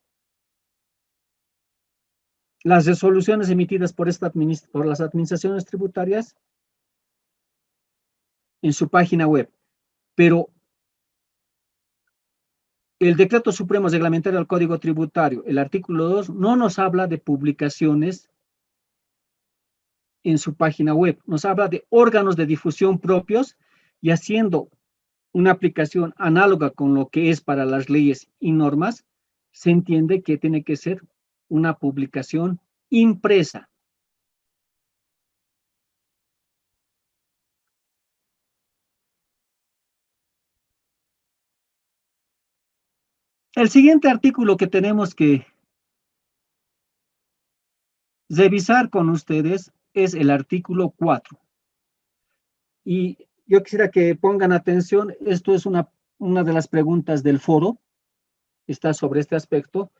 las resoluciones emitidas por las administraciones tributarias en su página web. Pero el Decreto Supremo Reglamentario del Código Tributario, el artículo 2, no nos habla de publicaciones en su página web, nos habla de órganos de difusión propios y haciendo una aplicación análoga con lo que es para las leyes y normas, se entiende que tiene que ser una publicación impresa. El siguiente artículo que tenemos que revisar con ustedes es el artículo 4. Y yo quisiera que pongan atención, esto es una de las preguntas del foro, está sobre este aspecto.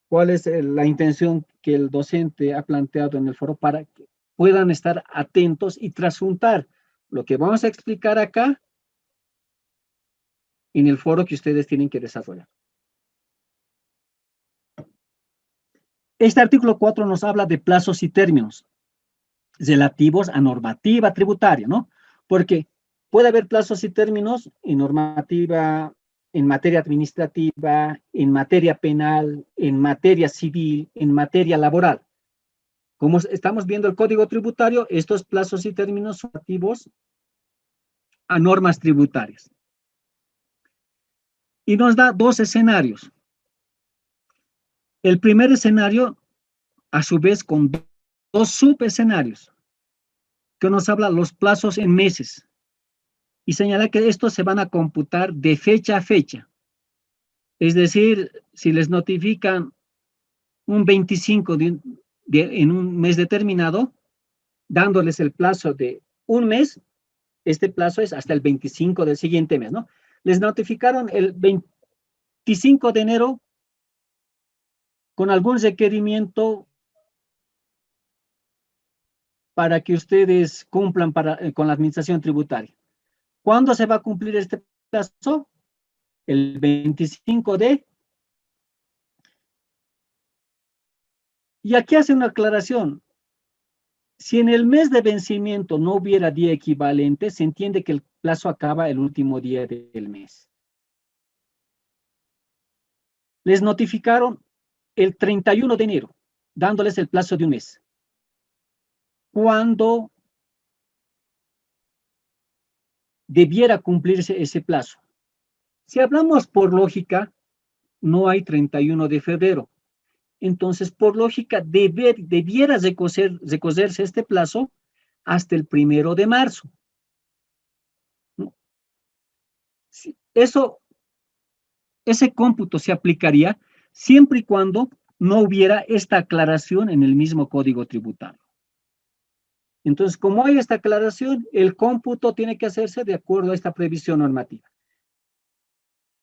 ¿Cuál es la intención que el docente ha planteado en el foro para que puedan estar atentos y trasuntar lo que vamos a explicar acá en el foro que ustedes tienen que desarrollar? Este artículo 4 nos habla de plazos y términos relativos a normativa tributaria, ¿no? Porque puede haber plazos y términos en normativa, en materia administrativa, en materia penal, en materia civil, en materia laboral. Como estamos viendo el Código Tributario, estos plazos y términos son relativos a normas tributarias. Y nos da dos escenarios. El primer escenario, a su vez, con dos subescenarios, que nos habla los plazos en meses. Y señala que estos se van a computar de fecha a fecha. Es decir, si les notifican un 25 en un mes determinado, dándoles el plazo de un mes, este plazo es hasta el 25 del siguiente mes, ¿no? Les notificaron el 25 de enero con algún requerimiento para que ustedes cumplan con la administración tributaria. ¿Cuándo se va a cumplir este plazo? El 25 de... Y aquí hace una aclaración. Si en el mes de vencimiento no hubiera día equivalente, se entiende que el plazo acaba el último día del mes. Les notificaron el 31 de enero, dándoles el plazo de un mes. ¿Cuándo debiera cumplirse ese plazo? Si hablamos por lógica, no hay 31 de febrero. Entonces, por lógica, debiera recogerse este plazo hasta el 1 de marzo. ¿No? Ese cómputo se aplicaría siempre y cuando no hubiera esta aclaración en el mismo Código Tributario. Entonces, como hay esta aclaración, el cómputo tiene que hacerse de acuerdo a esta previsión normativa.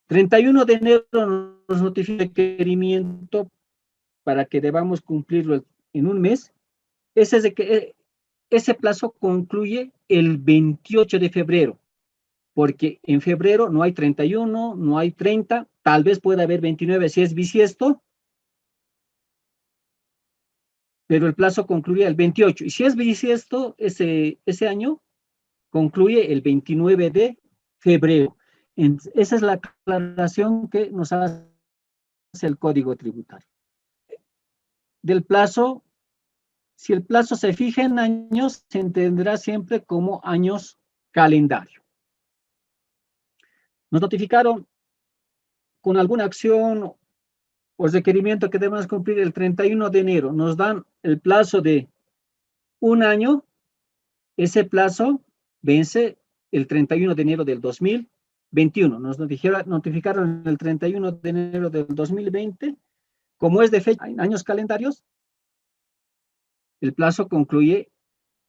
31 de enero nos notifica el requerimiento para que debamos cumplirlo en un mes. Ese plazo concluye el 28 de febrero, porque en febrero no hay 31, no hay 30, tal vez pueda haber 29 si es bisiesto, pero el plazo concluye el 28. Y si es bisiesto, ese año concluye el 29 de febrero. Esa es la aclaración que nos hace el Código Tributario. Del plazo, si el plazo se fija en años, se entenderá siempre como años calendario. Nos notificaron con alguna acción o requerimiento que debemos cumplir el 31 de enero. Nos dan el plazo de un año. Ese plazo vence el 31 de enero del 2021. Nos notificaron el 31 de enero del 2020. Como es de fecha en años calendarios, el plazo concluye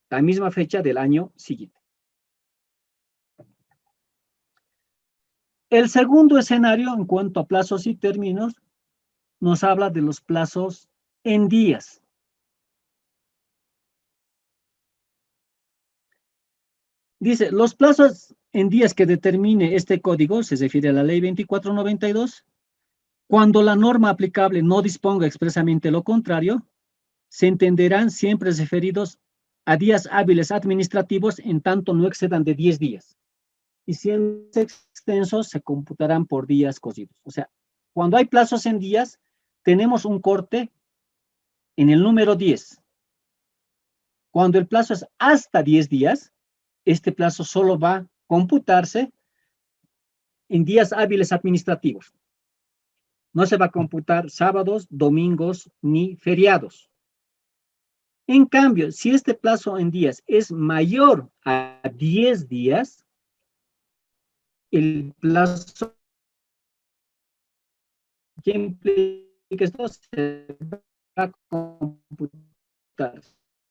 la misma fecha del año siguiente. El segundo escenario, en cuanto a plazos y términos, nos habla de los plazos en días. Dice, los plazos en días que determine este código, se refiere a la ley 2492, cuando la norma aplicable no disponga expresamente lo contrario, se entenderán siempre referidos a días hábiles administrativos en tanto no excedan de 10 días. Y si en extensos se computarán por días cocidos. O sea, Cuando hay plazos en días, tenemos un corte en el número 10. Cuando el plazo es hasta 10 días, este plazo solo va a computarse en días hábiles administrativos. No se va a computar sábados, domingos ni feriados. En cambio, si este plazo en días es mayor a 10 días, el plazo que implica esto se va a computar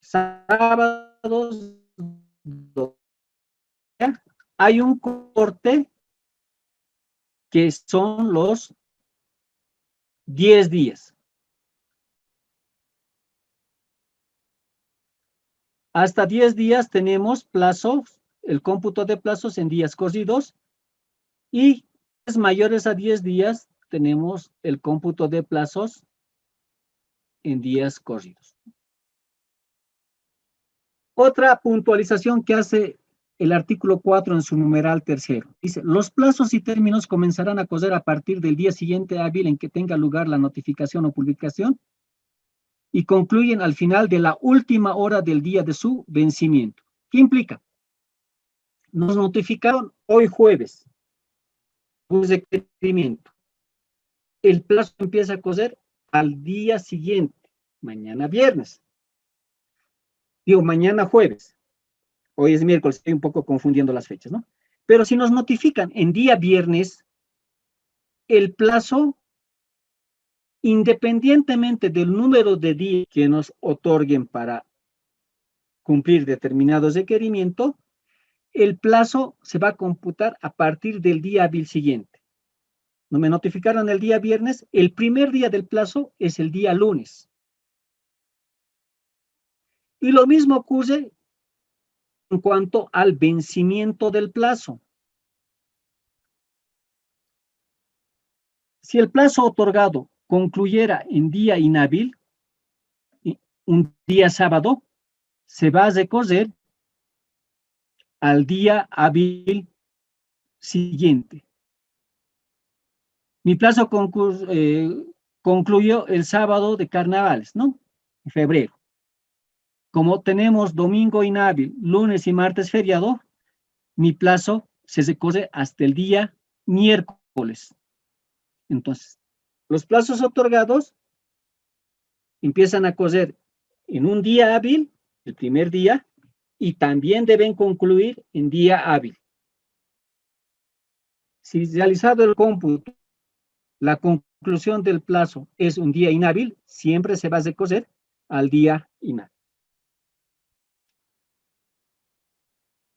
sábados, hay un corte que son los 10 días. Hasta 10 días tenemos plazos, el cómputo de plazos en días corridos, y mayores a 10 días tenemos el cómputo de plazos en días corridos. Otra puntualización que hace el artículo 4 en su numeral tercero. Dice, los plazos y términos comenzarán a correr a partir del día siguiente hábil en que tenga lugar la notificación o publicación y concluyen al final de la última hora del día de su vencimiento. ¿Qué implica? Nos notificaron hoy jueves un requerimiento. El plazo empieza a correr al día siguiente, mañana viernes. Digo, mañana jueves. Hoy es miércoles, estoy un poco confundiendo las fechas, ¿no? Pero si nos notifican en día viernes, el plazo, independientemente del número de días que nos otorguen para cumplir determinados requerimientos, el plazo se va a computar a partir del día hábil siguiente. No me notificaron el día viernes, el primer día del plazo es el día lunes. Y lo mismo ocurre en cuanto al vencimiento del plazo. Si el plazo otorgado concluyera en día inhábil, un día sábado, se va a recorrer al día hábil siguiente. Mi plazo concluyó el sábado de carnavales, ¿no? En febrero. Como tenemos domingo inhábil, lunes y martes feriado, mi plazo se recorre hasta el día miércoles. Entonces, los plazos otorgados empiezan a correr en un día hábil, el primer día, y también deben concluir en día hábil. Si realizado el cómputo, la conclusión del plazo es un día inhábil, siempre se va a recorrer al día inhábil.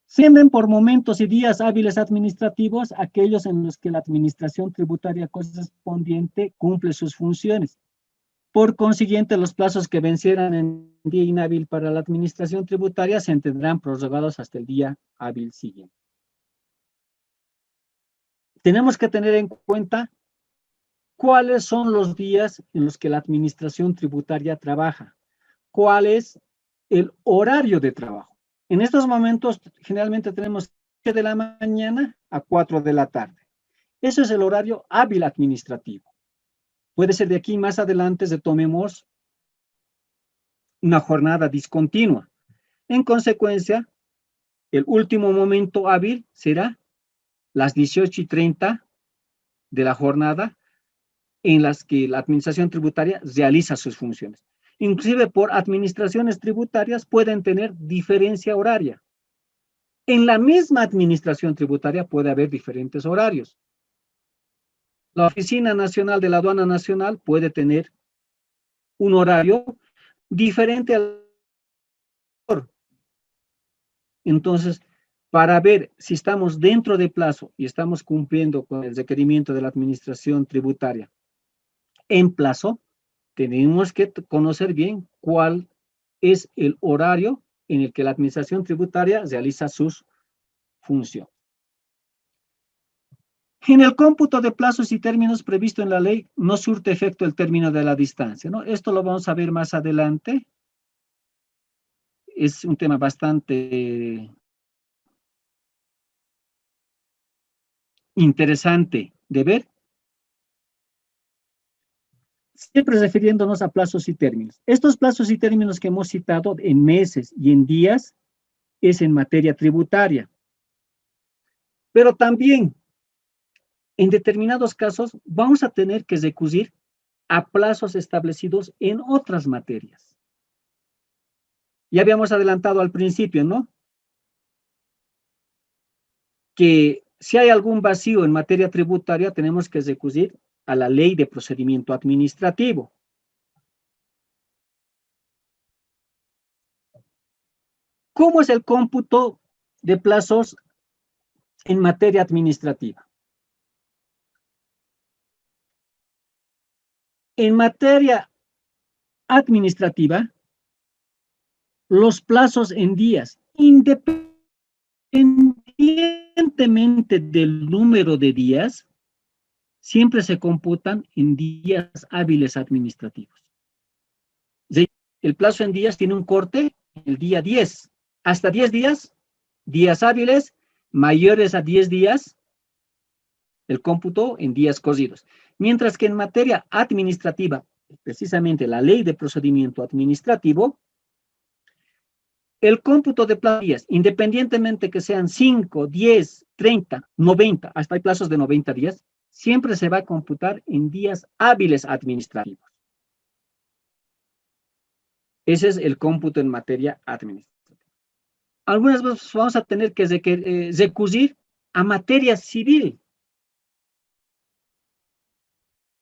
Siembren por momentos y días hábiles administrativos aquellos en los que la administración tributaria correspondiente cumple sus funciones. Por consiguiente, los plazos que vencieran en día inhábil para la administración tributaria se tendrán prorrogados hasta el día hábil siguiente. Tenemos que tener en cuenta cuáles son los días en los que la administración tributaria trabaja, cuál es el horario de trabajo. En estos momentos, generalmente tenemos 7 de la mañana a 4 de la tarde. Eso es el horario hábil administrativo. Puede ser de aquí más adelante tomemos una jornada discontinua. En consecuencia, el último momento hábil será las 18:30 de la jornada en las que la administración tributaria realiza sus funciones. Inclusive por administraciones tributarias pueden tener diferencia horaria. En la misma administración tributaria puede haber diferentes horarios. La Oficina Nacional de la Aduana Nacional puede tener un horario diferente al otro. Entonces, para ver si estamos dentro de plazo y estamos cumpliendo con el requerimiento de la administración tributaria en plazo, tenemos que conocer bien cuál es el horario en el que la administración tributaria realiza sus funciones. En el cómputo de plazos y términos previsto en la ley, no surte efecto el término de la distancia, ¿no? Esto lo vamos a ver más adelante. Es un tema bastante interesante de ver. siempre refiriéndonos a plazos y términos. Estos plazos y términos que hemos citado en meses y en días es en materia tributaria. Pero también, en determinados casos, vamos a tener que recurrir a plazos establecidos en otras materias. Ya habíamos adelantado al principio, ¿no? Que si hay algún vacío en materia tributaria, tenemos que recurrir a la ley de procedimiento administrativo. ¿Cómo es el cómputo de plazos en materia administrativa? En materia administrativa, los plazos en días, independientemente del número de días, siempre se computan en días hábiles administrativos. El plazo en días tiene un corte, el día 10. Hasta 10 días, días hábiles, mayores a 10 días, el cómputo en días corridos. Mientras que en materia administrativa, precisamente la ley de procedimiento administrativo, el cómputo de plazos, independientemente que sean 5, 10, 30, 90, hasta hay plazos de 90 días, siempre se va a computar en días hábiles administrativos. Ese es el cómputo en materia administrativa. Algunas veces vamos a tener que recurrir a materia civil.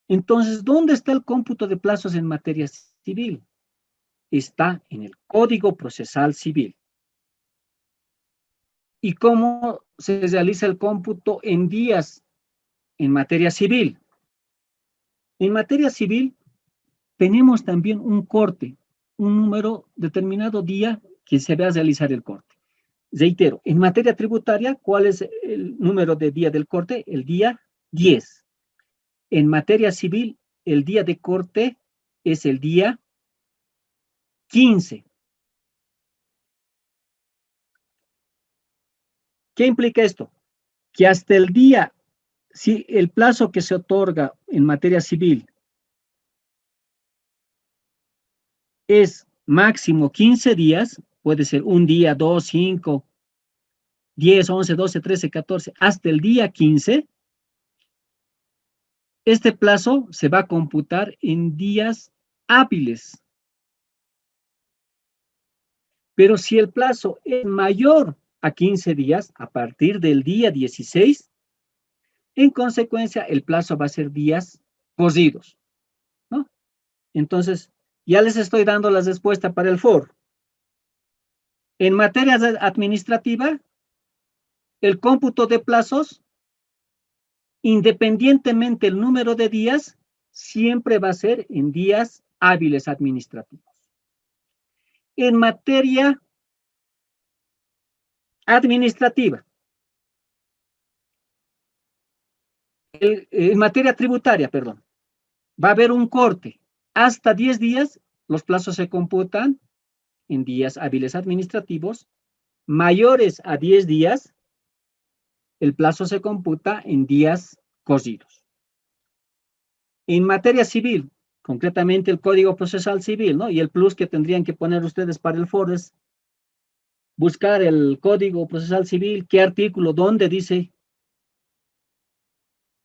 Entonces, ¿dónde está el cómputo de plazos en materia civil? Está en el Código Procesal Civil. ¿Y cómo se realiza el cómputo en días en materia civil? En materia civil tenemos también un corte, un número determinado día que se va a realizar el corte. Reitero, en materia tributaria, ¿cuál es el número de día del corte? El día 10. En materia civil, el día de corte es el día 15. ¿Qué implica esto? Que hasta el día, si el plazo que se otorga en materia civil es máximo 15 días, puede ser un día, 2, 5, 10, 11, 12, 13, 14, hasta el día 15, este plazo se va a computar en días hábiles. Pero si el plazo es mayor a 15 días, a partir del día 16, en consecuencia, el plazo va a ser días corridos, ¿no? Entonces, ya les estoy dando la respuesta para el foro. En materia administrativa, el cómputo de plazos, independientemente del número de días, siempre va a ser en días hábiles administrativos. En materia administrativa, en materia tributaria, perdón, va a haber un corte. Hasta 10 días, los plazos se computan en días hábiles administrativos. Mayores a 10 días, el plazo se computa en días corridos. En materia civil, concretamente el Código Procesal Civil, ¿no? Y el plus que tendrían que poner ustedes para el foro es buscar el Código Procesal Civil, qué artículo, dónde dice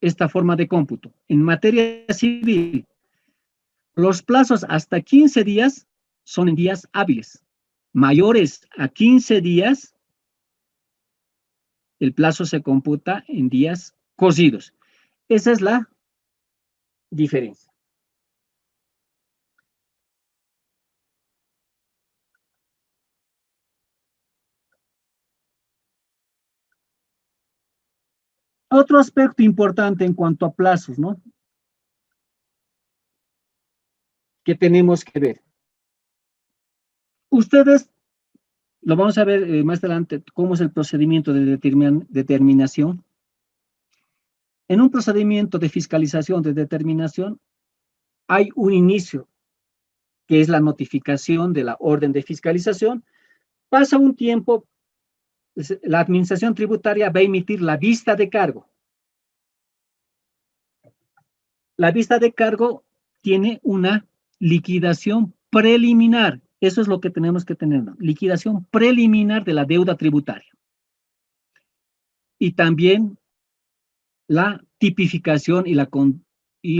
esta forma de cómputo. En materia civil, los plazos hasta 15 días son en días hábiles. Mayores a 15 días, el plazo se computa en días corridos. Esa es la diferencia. Otro aspecto importante en cuanto a plazos, ¿no? Que tenemos que ver. Ustedes, lo vamos a ver más adelante, cómo es el procedimiento de determinación. En un procedimiento de fiscalización, de determinación, hay un inicio, que es la notificación de la orden de fiscalización. Pasa un tiempo, la administración tributaria va a emitir la vista de cargo. La vista de cargo tiene una liquidación preliminar. Eso es lo que tenemos que tener, ¿no? Liquidación preliminar de la deuda tributaria. Y también la tipificación y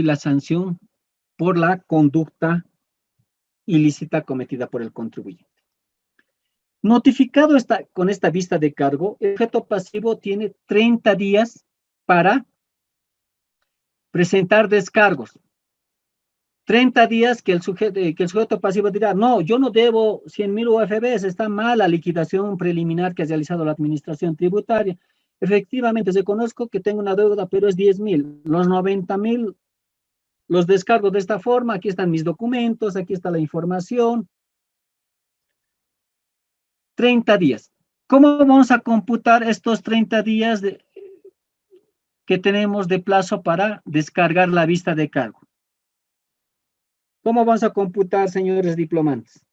la sanción por la conducta ilícita cometida por el contribuyente. Notificado con esta vista de cargo, el sujeto pasivo tiene 30 días para presentar descargos. 30 días que el sujeto pasivo dirá, no, yo no debo 100.000 UFBs, está mal la liquidación preliminar que ha realizado la administración tributaria. Efectivamente, reconozco que tengo una deuda, pero es 10.000. Los 90.000 los descargo de esta forma, aquí están mis documentos, aquí está la información. 30 días. ¿Cómo vamos a computar estos 30 días que tenemos de plazo para descargar la vista de cargo? ¿Cómo vamos a computar, señores diplomantes?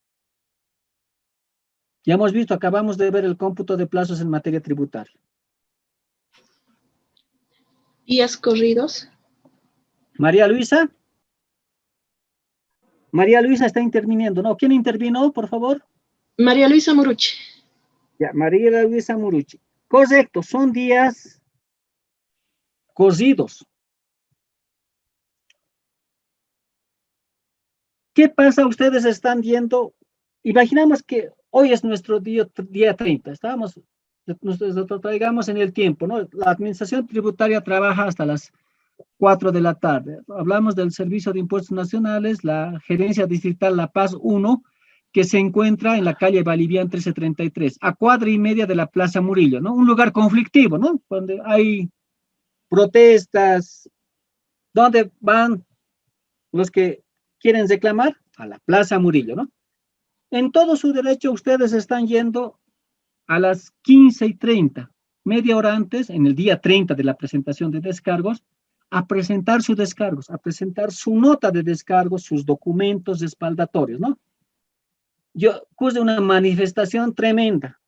Ya hemos visto, acabamos de ver el cómputo de plazos en materia tributaria. Días corridos. María Luisa. María Luisa está interviniendo, ¿no? ¿Quién intervino, por favor? María Luisa Muruchi. Ya, María Luisa Muruchi. Correcto, son días corridos. ¿Qué pasa? Ustedes están viendo, imaginamos que hoy es nuestro día 30, nosotros traigamos en el tiempo, ¿no? La administración tributaria trabaja hasta las 4 de la tarde. Hablamos del Servicio de Impuestos Nacionales, la Gerencia Distrital La Paz 1, que se encuentra en la calle Balivián 1333, a 1.25 de la Plaza Murillo, ¿no? Un lugar conflictivo, ¿no? Donde hay protestas, ¿dónde van los que quieren reclamar? A la Plaza Murillo, ¿no? En todo su derecho ustedes están yendo a las 15:30, media hora antes, en el día 30 de la presentación de descargos, a presentar sus descargos, a presentar su nota de descargos, sus documentos respaldatorios, ¿no? Yo puse una manifestación tremenda.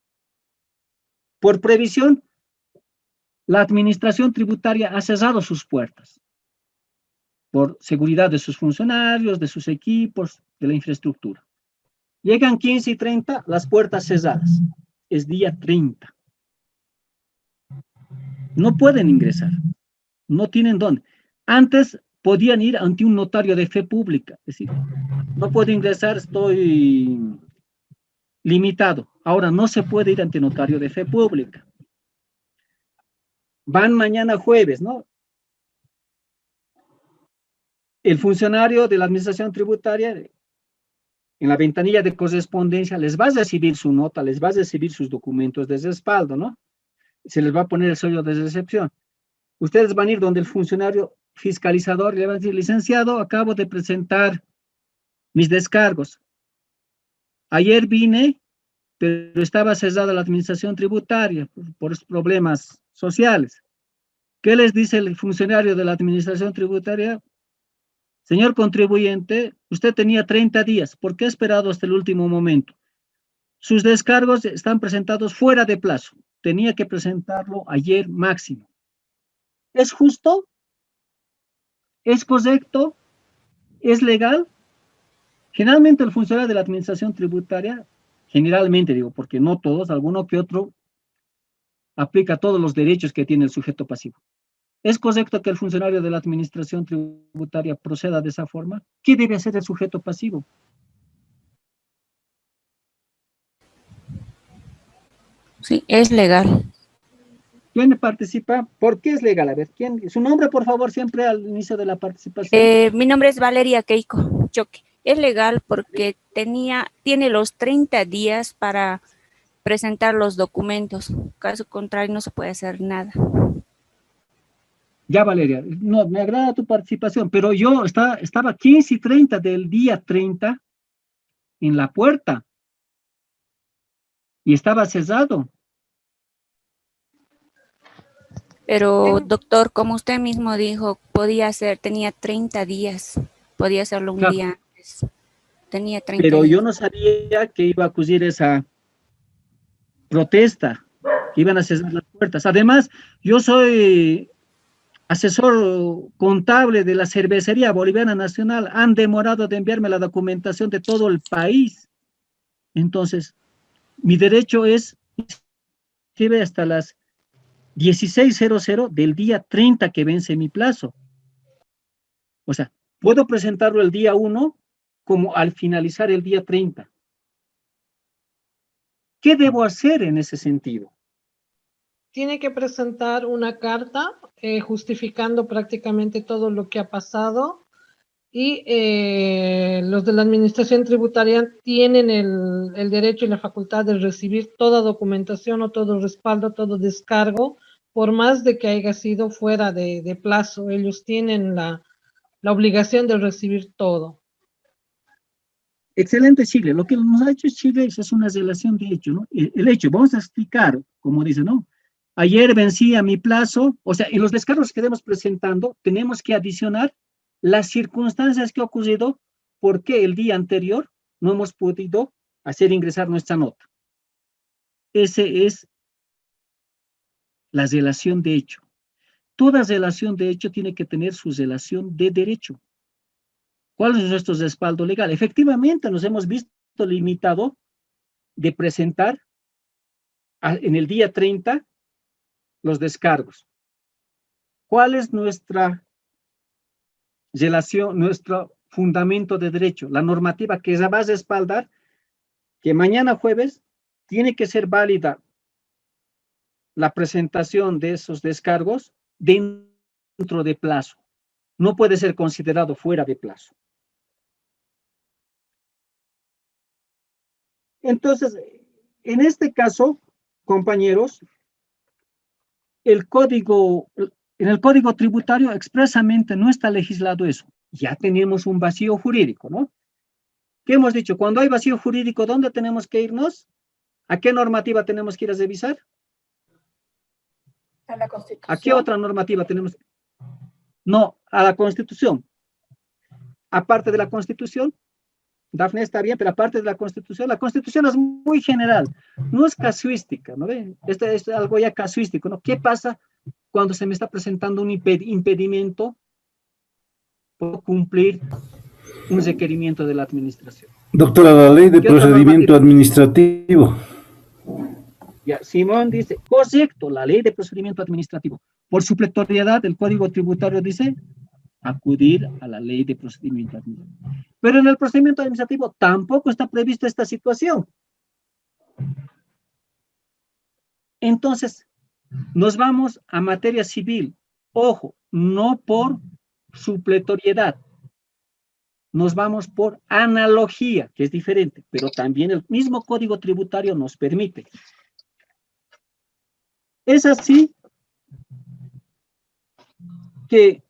Por previsión, la administración tributaria ha cerrado sus puertas por seguridad de sus funcionarios, de sus equipos, de la infraestructura. Llegan 15:30, las puertas cerradas. Es día 30. No pueden ingresar. No tienen dónde. Antes podían ir ante un notario de fe pública. Es decir, no puedo ingresar, estoy limitado. Ahora no se puede ir ante notario de fe pública. Van mañana jueves, ¿no? El funcionario de la administración tributaria, en la ventanilla de correspondencia, les va a recibir su nota, les va a recibir sus documentos de respaldo, ¿no? Se les va a poner el sello de recepción. Ustedes van a ir donde el funcionario fiscalizador le va a decir, licenciado, acabo de presentar mis descargos. Ayer vine, pero estaba cerrada la administración tributaria por problemas sociales. ¿Qué les dice el funcionario de la administración tributaria? Señor contribuyente, usted tenía 30 días. ¿Por qué ha esperado hasta el último momento? Sus descargos están presentados fuera de plazo. Tenía que presentarlo ayer máximo. ¿Es justo? ¿Es correcto? ¿Es legal? Generalmente el funcionario de la administración tributaria, generalmente digo, porque no todos, alguno que otro, aplica todos los derechos que tiene el sujeto pasivo. ¿Es correcto que el funcionario de la administración tributaria proceda de esa forma? ¿Qué debe hacer el sujeto pasivo? Sí, es legal. ¿Quién participa? ¿Por qué es legal? A ver, ¿quién? Su nombre, por favor, siempre al inicio de la participación. Mi nombre es Valeria Keiko Choque. Es legal porque tiene los 30 días para presentar los documentos. Caso contrario, no se puede hacer nada. Ya, Valeria, no, me agrada tu participación, pero yo estaba 15:30 del día 30 en la puerta y estaba cerrado. Pero, doctor, como usted mismo dijo, tenía 30 días. Podía hacerlo un día antes. Tenía 30 Pero días. yo no sabía que iba a acudir esa protesta, que iban a cerrar las puertas. Además, yo soy asesor contable de la Cervecería Boliviana Nacional han demorado de enviarme la documentación de todo el país. Entonces, mi derecho es hasta las 16:00 del día 30 que vence mi plazo. O sea, puedo presentarlo el día 1 como al finalizar el día 30. ¿Qué debo hacer en ese sentido? Tiene que presentar una carta justificando prácticamente todo lo que ha pasado y los de la administración tributaria tienen el derecho y la facultad de recibir toda documentación o todo respaldo, todo descargo, por más de que haya sido fuera de plazo. Ellos tienen la obligación de recibir todo. Excelente, Chile. Lo que nos ha hecho Chile es una relación de hecho, ¿no? El hecho, vamos a explicar, como dice, ¿no? Ayer vencía mi plazo, o sea, en los descargos que estemos presentando, tenemos que adicionar las circunstancias que ha ocurrido, porque el día anterior no hemos podido hacer ingresar nuestra nota. Ese es la relación de hecho. Toda relación de hecho tiene que tener su relación de derecho. ¿Cuál es nuestro respaldo legal? Efectivamente, nos hemos visto limitado de presentar en el día 30 los descargos. ¿Cuál es nuestra relación, nuestro fundamento de derecho? La normativa que va a respaldar que mañana jueves tiene que ser válida la presentación de esos descargos dentro de plazo. No puede ser considerado fuera de plazo. Entonces, en este caso, compañeros, en el código tributario expresamente no está legislado eso. Ya tenemos un vacío jurídico, ¿no? ¿Qué hemos dicho? Cuando hay vacío jurídico, ¿dónde tenemos que irnos? ¿A qué normativa tenemos que ir a revisar? A la Constitución. ¿A qué otra normativa tenemos? No, a la Constitución. Aparte de la Constitución, Dafne está bien, pero aparte de la Constitución es muy general, no es casuística, ¿no ven? Esto es algo ya casuístico, ¿no? ¿Qué pasa cuando se me está presentando un impedimento por cumplir un requerimiento de la administración? Doctora, la ley de ¿Qué otra procedimiento normativa? administrativo. Ya, Simón dice, correcto, la ley de procedimiento administrativo. Por supletoriedad, el Código Tributario dice acudir a la ley de procedimiento administrativo. Pero en el procedimiento administrativo tampoco está prevista esta situación. Entonces, nos vamos a materia civil. Ojo, no por supletoriedad. Nos vamos por analogía, que es diferente, pero también el mismo Código Tributario nos permite. Es así que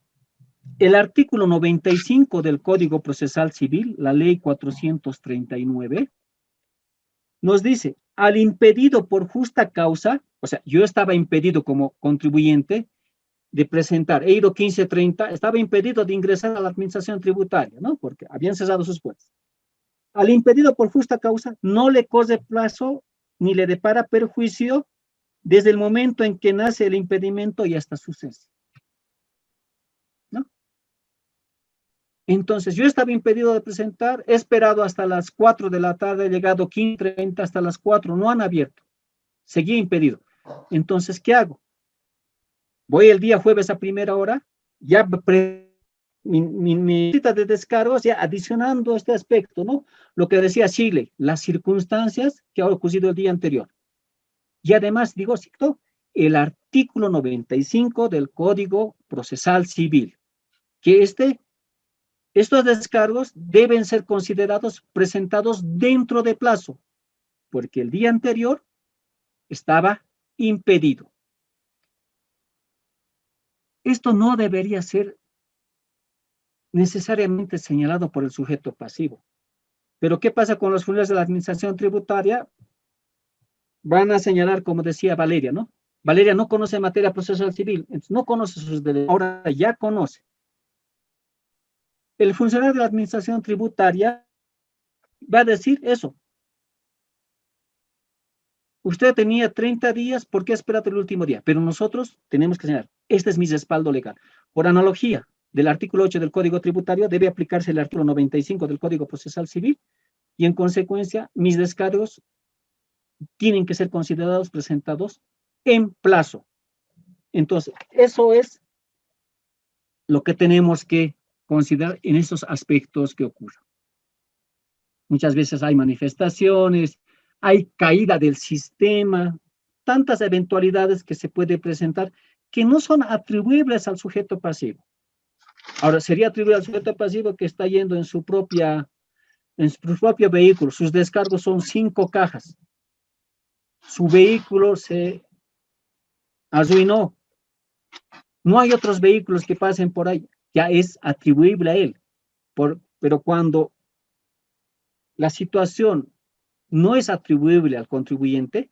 el artículo 95 del Código Procesal Civil, la ley 439, nos dice, al impedido por justa causa, o sea, yo estaba impedido como contribuyente de presentar, he ido 15:30, estaba impedido de ingresar a la administración tributaria, ¿no? Porque habían cerrado sus puertas. Al impedido por justa causa, no le corre plazo ni le depara perjuicio desde el momento en que nace el impedimento y hasta su cese. Entonces, yo estaba impedido de presentar, he esperado hasta las 4 de la tarde, he llegado 15:30 hasta las 4, no han abierto, seguí impedido. Entonces, ¿qué hago? Voy el día jueves a primera hora, ya mi cita de descargos, ya adicionando este aspecto, ¿no? Lo que decía Chile, las circunstancias que ha ocurrido el día anterior. Y además, digo, cito, el artículo 95 del Código Procesal Civil, que estos descargos deben ser considerados presentados dentro de plazo, porque el día anterior estaba impedido. Esto no debería ser necesariamente señalado por el sujeto pasivo. Pero ¿qué pasa con los funcionarios de la administración tributaria? Van a señalar, como decía Valeria, ¿no? Valeria no conoce materia procesal civil, entonces no conoce sus derechos, ahora ya conoce. El funcionario de la administración tributaria va a decir eso. Usted tenía 30 días, ¿por qué esperar el último día? Pero nosotros tenemos que señalar, este es mi respaldo legal. Por analogía del artículo 8 del Código Tributario, debe aplicarse el artículo 95 del Código Procesal Civil y en consecuencia mis descargos tienen que ser considerados presentados en plazo. Entonces, eso es lo que tenemos que considerar en esos aspectos que ocurren. Muchas veces hay manifestaciones, hay caída del sistema, tantas eventualidades que se puede presentar que no son atribuibles al sujeto pasivo. Ahora, sería atribuible al sujeto pasivo que está yendo en su propio vehículo, sus descargos son 5 cajas. Su vehículo se arruinó. No hay otros vehículos que pasen por ahí. Ya es atribuible a él. Pero cuando la situación no es atribuible al contribuyente,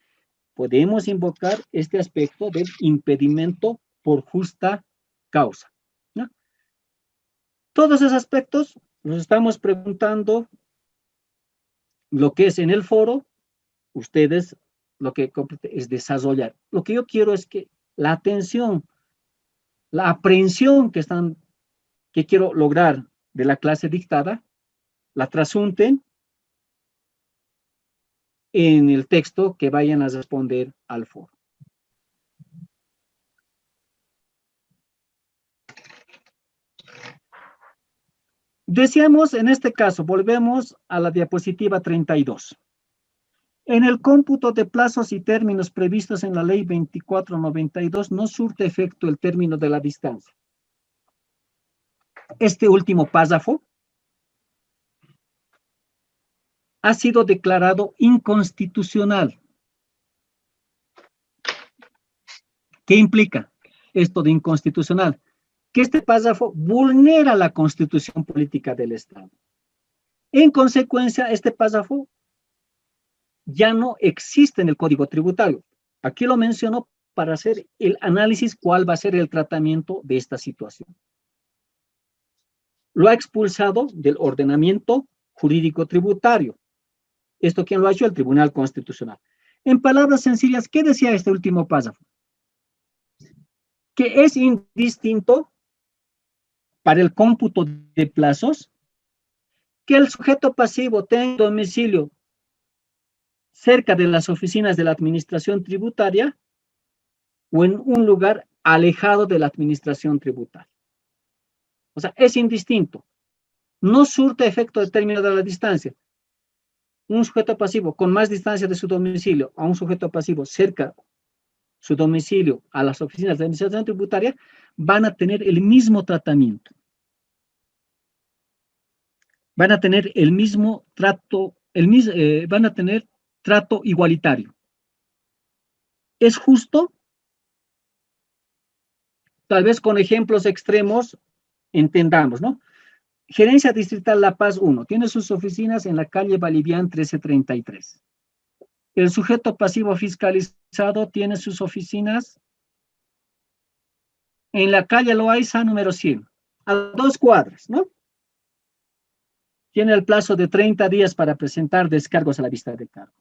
podemos invocar este aspecto del impedimento por justa causa, ¿no? Todos esos aspectos nos estamos preguntando lo que es en el foro, ustedes lo que es desarrollar. Lo que yo quiero es que la atención, la aprehensión que quiero lograr de la clase dictada, la trasunten en el texto que vayan a responder al foro. Decíamos en este caso, volvemos a la diapositiva 32. En el cómputo de plazos y términos previstos en la ley 2492 no surte efecto el término de la distancia. Este último párrafo ha sido declarado inconstitucional. ¿Qué implica esto de inconstitucional? Que este párrafo vulnera la Constitución Política del Estado. En consecuencia, este párrafo ya no existe en el Código Tributario. Aquí lo menciono para hacer el análisis cuál va a ser el tratamiento de esta situación. Lo ha expulsado del ordenamiento jurídico tributario. ¿Esto quién lo ha hecho? El Tribunal Constitucional. En palabras sencillas, ¿qué decía este último párrafo? Que es indistinto para el cómputo de plazos que el sujeto pasivo tenga domicilio cerca de las oficinas de la administración tributaria o en un lugar alejado de la administración tributaria. O sea, es indistinto. No surte efecto de término de la distancia. Un sujeto pasivo con más distancia de su domicilio a un sujeto pasivo cerca su domicilio a las oficinas de administración tributaria van a tener el mismo tratamiento. Van a tener el mismo trato, van a tener trato igualitario. ¿Es justo? Tal vez con ejemplos extremos entendamos, ¿no? Gerencia Distrital La Paz 1 tiene sus oficinas en la calle Balivián 1333. El sujeto pasivo fiscalizado tiene sus oficinas en la calle Loaiza número 100, a 2 cuadras, ¿no? Tiene el plazo de 30 días para presentar descargos a la vista de cargo.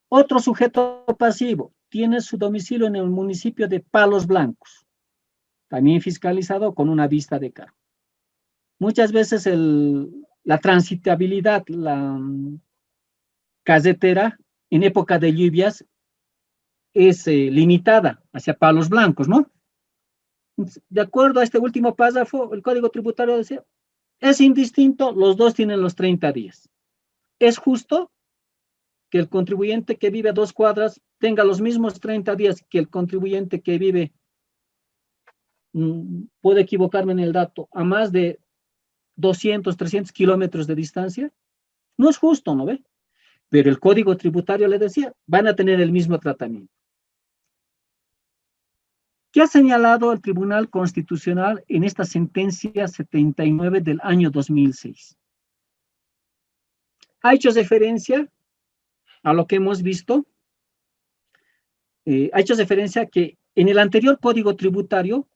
Otro sujeto pasivo tiene su domicilio en el municipio de Palos Blancos, también fiscalizado con una vista de cargo. Muchas veces la transitabilidad, la carretera en época de lluvias es limitada hacia Palos Blancos, ¿no? De acuerdo a este último párrafo, el Código Tributario dice, es indistinto, los dos tienen los 30 días. ¿Es justo que el contribuyente que vive a 2 cuadras tenga los mismos 30 días que el contribuyente que vive, puedo equivocarme en el dato, a más de 200, 300 kilómetros de distancia? No es justo, ¿no ve? Pero el Código Tributario le decía, van a tener el mismo tratamiento. ¿Qué ha señalado el Tribunal Constitucional en esta sentencia 79 del año 2006? Ha hecho referencia a lo que hemos visto, ha hecho referencia a que en el anterior Código Tributario,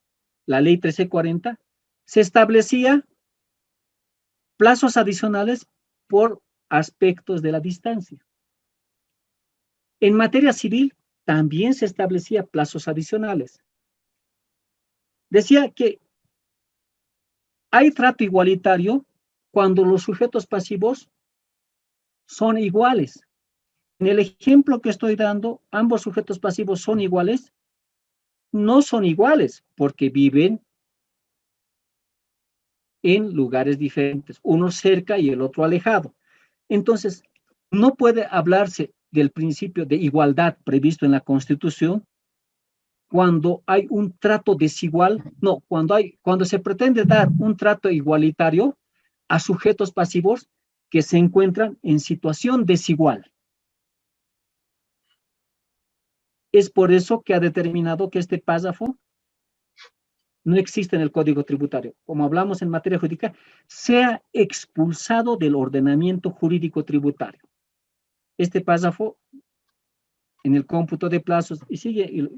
la Ley 1340, se establecía plazos adicionales por aspectos de la distancia. En materia civil también se establecía plazos adicionales. Decía que hay trato igualitario cuando los sujetos pasivos son iguales. En el ejemplo que estoy dando, ambos sujetos pasivos son iguales. No son iguales porque viven en lugares diferentes, uno cerca y el otro alejado. Entonces, no puede hablarse del principio de igualdad previsto en la Constitución cuando hay un trato desigual, no, cuando se pretende dar un trato igualitario a sujetos pasivos que se encuentran en situación desigual. Es por eso que ha determinado que este párrafo no existe en el Código Tributario. Como hablamos en materia jurídica, sea expulsado del ordenamiento jurídico tributario. Este párrafo, en el cómputo de plazos, y sigue,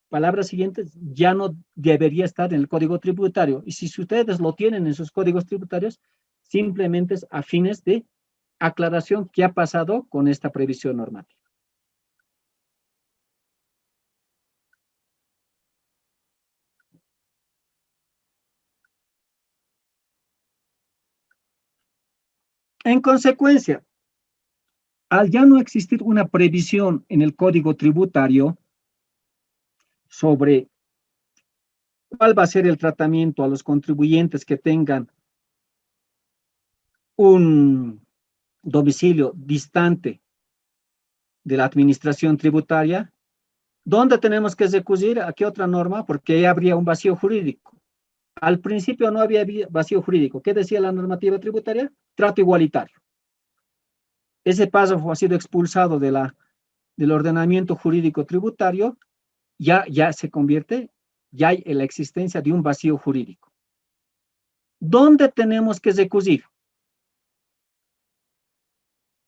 palabras siguientes, ya no debería estar en el Código Tributario. Y si ustedes lo tienen en sus códigos tributarios, simplemente es a fines de aclaración qué ha pasado con esta previsión normativa. En consecuencia, al ya no existir una previsión en el Código Tributario sobre cuál va a ser el tratamiento a los contribuyentes que tengan un domicilio distante de la administración tributaria, ¿dónde tenemos que recurrir? ¿A qué otra norma? Porque ahí habría un vacío jurídico. Al principio no había vacío jurídico. ¿Qué decía la normativa tributaria? Trato igualitario. Ese párrafo ha sido expulsado del ordenamiento jurídico tributario, ya se convierte, ya hay la existencia de un vacío jurídico. ¿Dónde tenemos que recurrir?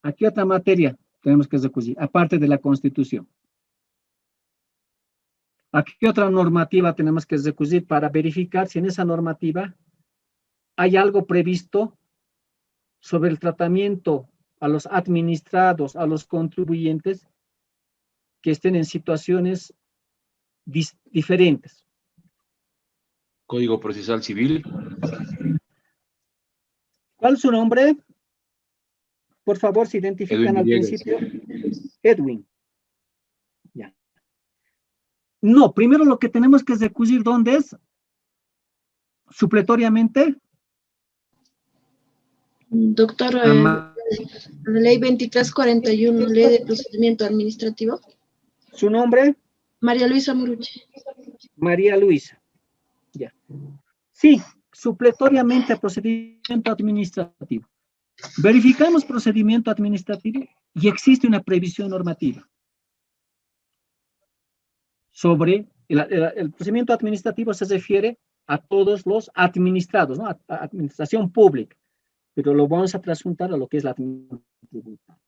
¿A qué otra materia tenemos que recurrir? Aparte de la Constitución. ¿A qué otra normativa tenemos que recurrir para verificar si en esa normativa hay algo previsto sobre el tratamiento a los administrados, a los contribuyentes que estén en situaciones diferentes? Código Procesal Civil. ¿Cuál es su nombre? Por favor, se identifican Edwin al Villegas. principio. Edwin. Ya. No, primero lo que tenemos que recurrir, ¿dónde es? Supletoriamente. Doctor, a la ley 2341, ley de procedimiento administrativo. ¿Su nombre? María Luisa Muruche. María Luisa. Ya. Sí, supletoriamente a procedimiento administrativo. Verificamos procedimiento administrativo y existe una previsión normativa sobre el procedimiento administrativo. Se refiere a todos los administrados, ¿no? A administración pública, pero lo vamos a trasuntar a lo que es la administración tributaria.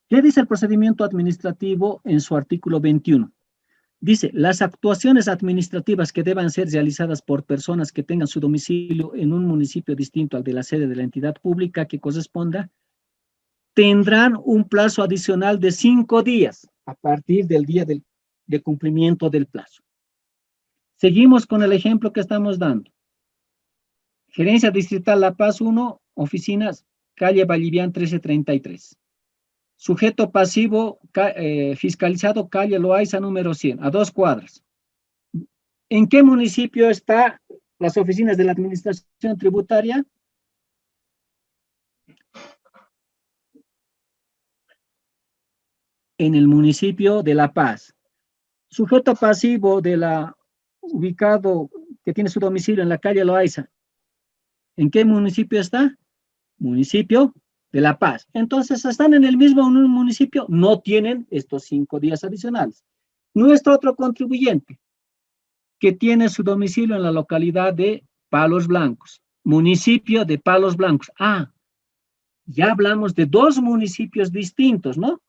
¿Qué dice el procedimiento administrativo en su artículo 21? Dice, las actuaciones administrativas que deban ser realizadas por personas que tengan su domicilio en un municipio distinto al de la sede de la entidad pública que corresponda, tendrán un plazo adicional de 5 días a partir del día de cumplimiento del plazo. Seguimos con el ejemplo que estamos dando. Gerencia Distrital La Paz 1, oficinas, calle Vallivian 1333. Sujeto pasivo fiscalizado, calle Loaiza número 100, a 2 cuadras. ¿En qué municipio están las oficinas de la administración tributaria? En el municipio de La Paz. Sujeto pasivo ubicado, que tiene su domicilio en la calle Loaiza. ¿En qué municipio está? Municipio de La Paz. Entonces, ¿están en el mismo municipio? No tienen estos 5 días adicionales. Nuestro otro contribuyente, que tiene su domicilio en la localidad de Palos Blancos, municipio de Palos Blancos. Ah, ya hablamos de 2 municipios distintos, ¿no?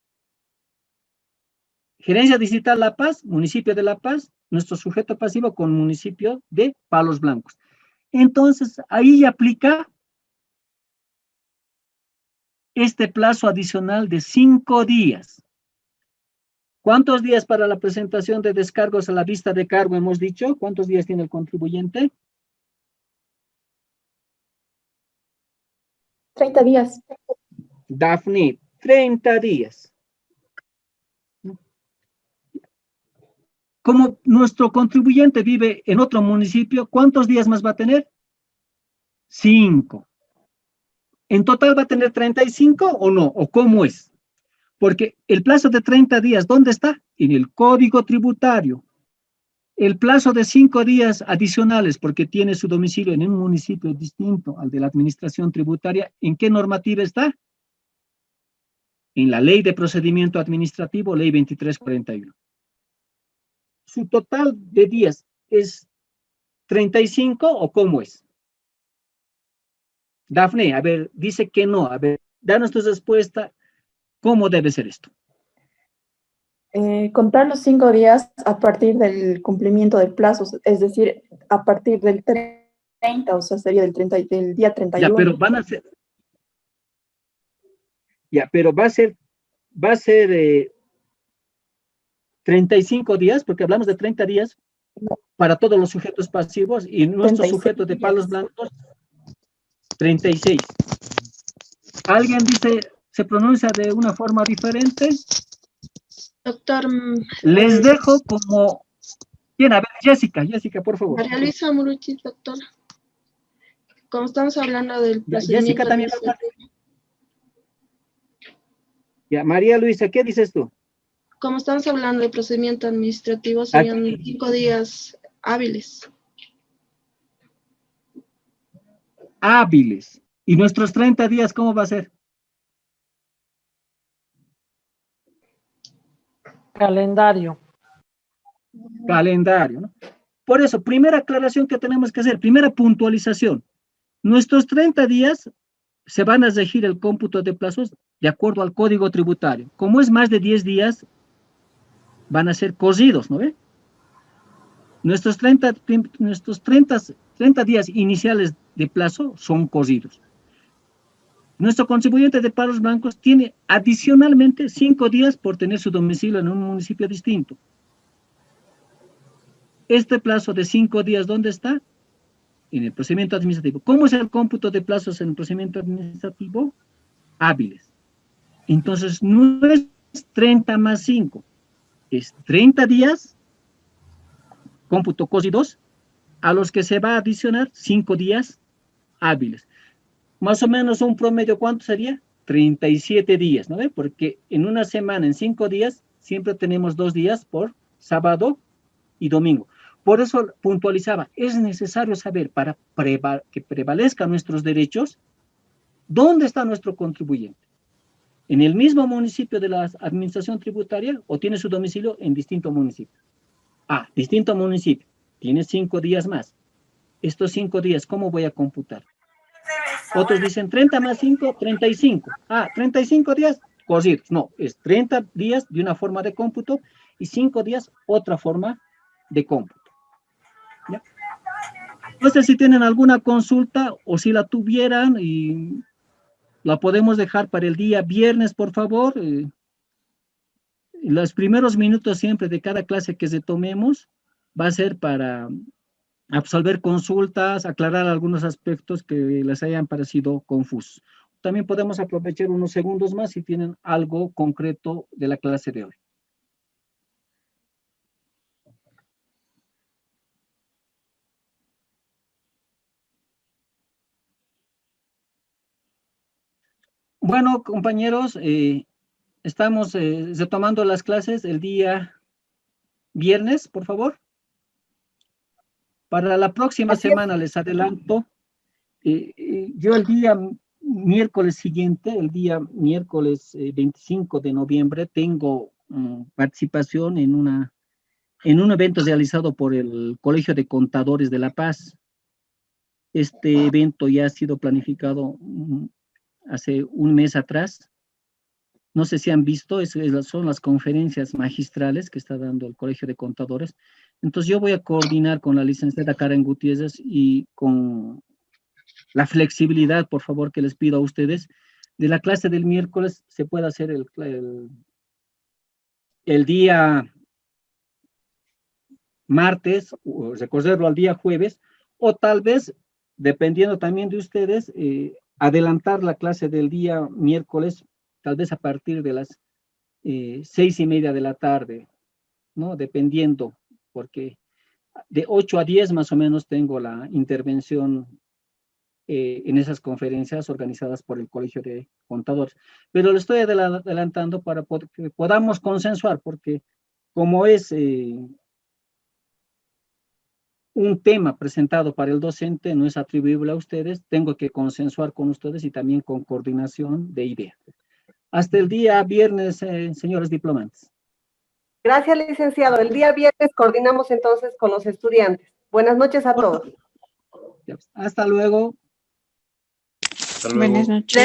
Gerencia Distrital La Paz, municipio de La Paz, nuestro sujeto pasivo con municipio de Palos Blancos. Entonces, ahí aplica este plazo adicional de 5 días. ¿Cuántos días para la presentación de descargos a la vista de cargo hemos dicho? ¿Cuántos días tiene el contribuyente? 30 días. Dafne, 30 días. Como nuestro contribuyente vive en otro municipio, ¿cuántos días más va a tener? 5. ¿En total va a tener 35 o no? ¿O cómo es? Porque el plazo de 30 días, ¿dónde está? En el Código Tributario. El plazo de 5 días adicionales, porque tiene su domicilio en un municipio distinto al de la administración tributaria, ¿en qué normativa está? En la Ley de Procedimiento Administrativo, Ley 2341. ¿Su total de días es 35 o cómo es? Dafne, a ver, dice que no. A ver, danos tu respuesta. ¿Cómo debe ser esto? Contar los 5 días a partir del cumplimiento del plazo, es decir, a partir del 30, o sea, sería del día 31. Ya, pero van a ser... Ya, pero va a ser 35 días, porque hablamos de 30 días para todos los sujetos pasivos y nuestro sujeto de palos blancos, 36. ¿Alguien dice, se pronuncia de una forma diferente? Doctor. Les dejo como... Bien, a ver, Jessica, por favor. María Luisa Muruchis, doctor. Como estamos hablando del Ya, procedimiento Jessica también. administrativo. Ya, María Luisa, ¿qué dices tú? Como estamos hablando del procedimiento administrativo, serían 5 días hábiles. Hábiles. ¿Y nuestros 30 días cómo va a ser? Calendario. Calendario, ¿no? Por eso, primera aclaración que tenemos que hacer, primera puntualización. Nuestros 30 días se van a regir el cómputo de plazos de acuerdo al Código Tributario. Como es más de 10 días, van a ser corridos, ¿no ve? Nuestros 30 días iniciales de plazo son corridos. Nuestro contribuyente de palos blancos tiene adicionalmente 5 días por tener su domicilio en un municipio distinto. Este plazo de 5 días, ¿dónde está? En el procedimiento administrativo. ¿Cómo es el cómputo de plazos en el procedimiento administrativo? Hábiles. Entonces, no es 30 más 5, es 30 días, cómputo COSI 2, a los que se va a adicionar 5 días hábiles. Más o menos un promedio, ¿cuánto sería? 37 días, ¿no ve? Porque en una semana, en 5 días, siempre tenemos 2 días por sábado y domingo. Por eso puntualizaba, es necesario saber para que prevalezcan nuestros derechos, ¿dónde está nuestro contribuyente? ¿En el mismo municipio de la administración tributaria o tiene su domicilio en distinto municipio? Ah, distinto municipio, tiene 5 días más. Estos 5 días, ¿cómo voy a computar? Otros dicen 30 más 5, 35. Ah, 35 días, corridos. No, es 30 días de una forma de cómputo y 5 días otra forma de cómputo. ¿Ya? No sé si tienen alguna consulta o si la tuvieran y la podemos dejar para el día viernes, por favor. Los primeros minutos siempre de cada clase que tomemos va a ser para absolver consultas, aclarar algunos aspectos que les hayan parecido confusos. También podemos aprovechar unos segundos más si tienen algo concreto de la clase de hoy. Bueno, compañeros, estamos retomando las clases el día viernes, por favor. Para la próxima semana les adelanto, yo el día miércoles siguiente, el día miércoles 25 de noviembre, tengo participación en un evento realizado por el Colegio de Contadores de La Paz. Este evento ya ha sido planificado hace un mes atrás. No sé si han visto, son las conferencias magistrales que está dando el Colegio de Contadores. Entonces yo voy a coordinar con la licenciada Karen Gutiérrez y con la flexibilidad, por favor, que les pido a ustedes, de la clase del miércoles se puede hacer el día martes, o recorrerlo al día jueves, o tal vez, dependiendo también de ustedes, adelantar la clase del día miércoles, tal vez a partir de las 6:30 de la tarde, ¿no? Dependiendo, porque de 8 a 10 más o menos tengo la intervención en esas conferencias organizadas por el Colegio de Contadores. Pero lo estoy adelantando para que podamos consensuar, porque como es un tema presentado para el docente, no es atribuible a ustedes, tengo que consensuar con ustedes y también con coordinación de ideas. Hasta el día viernes, señores diplomantes. Gracias, licenciado. El día viernes coordinamos entonces con los estudiantes. Buenas noches a todos. Hasta luego. Hasta luego. Buenas noches.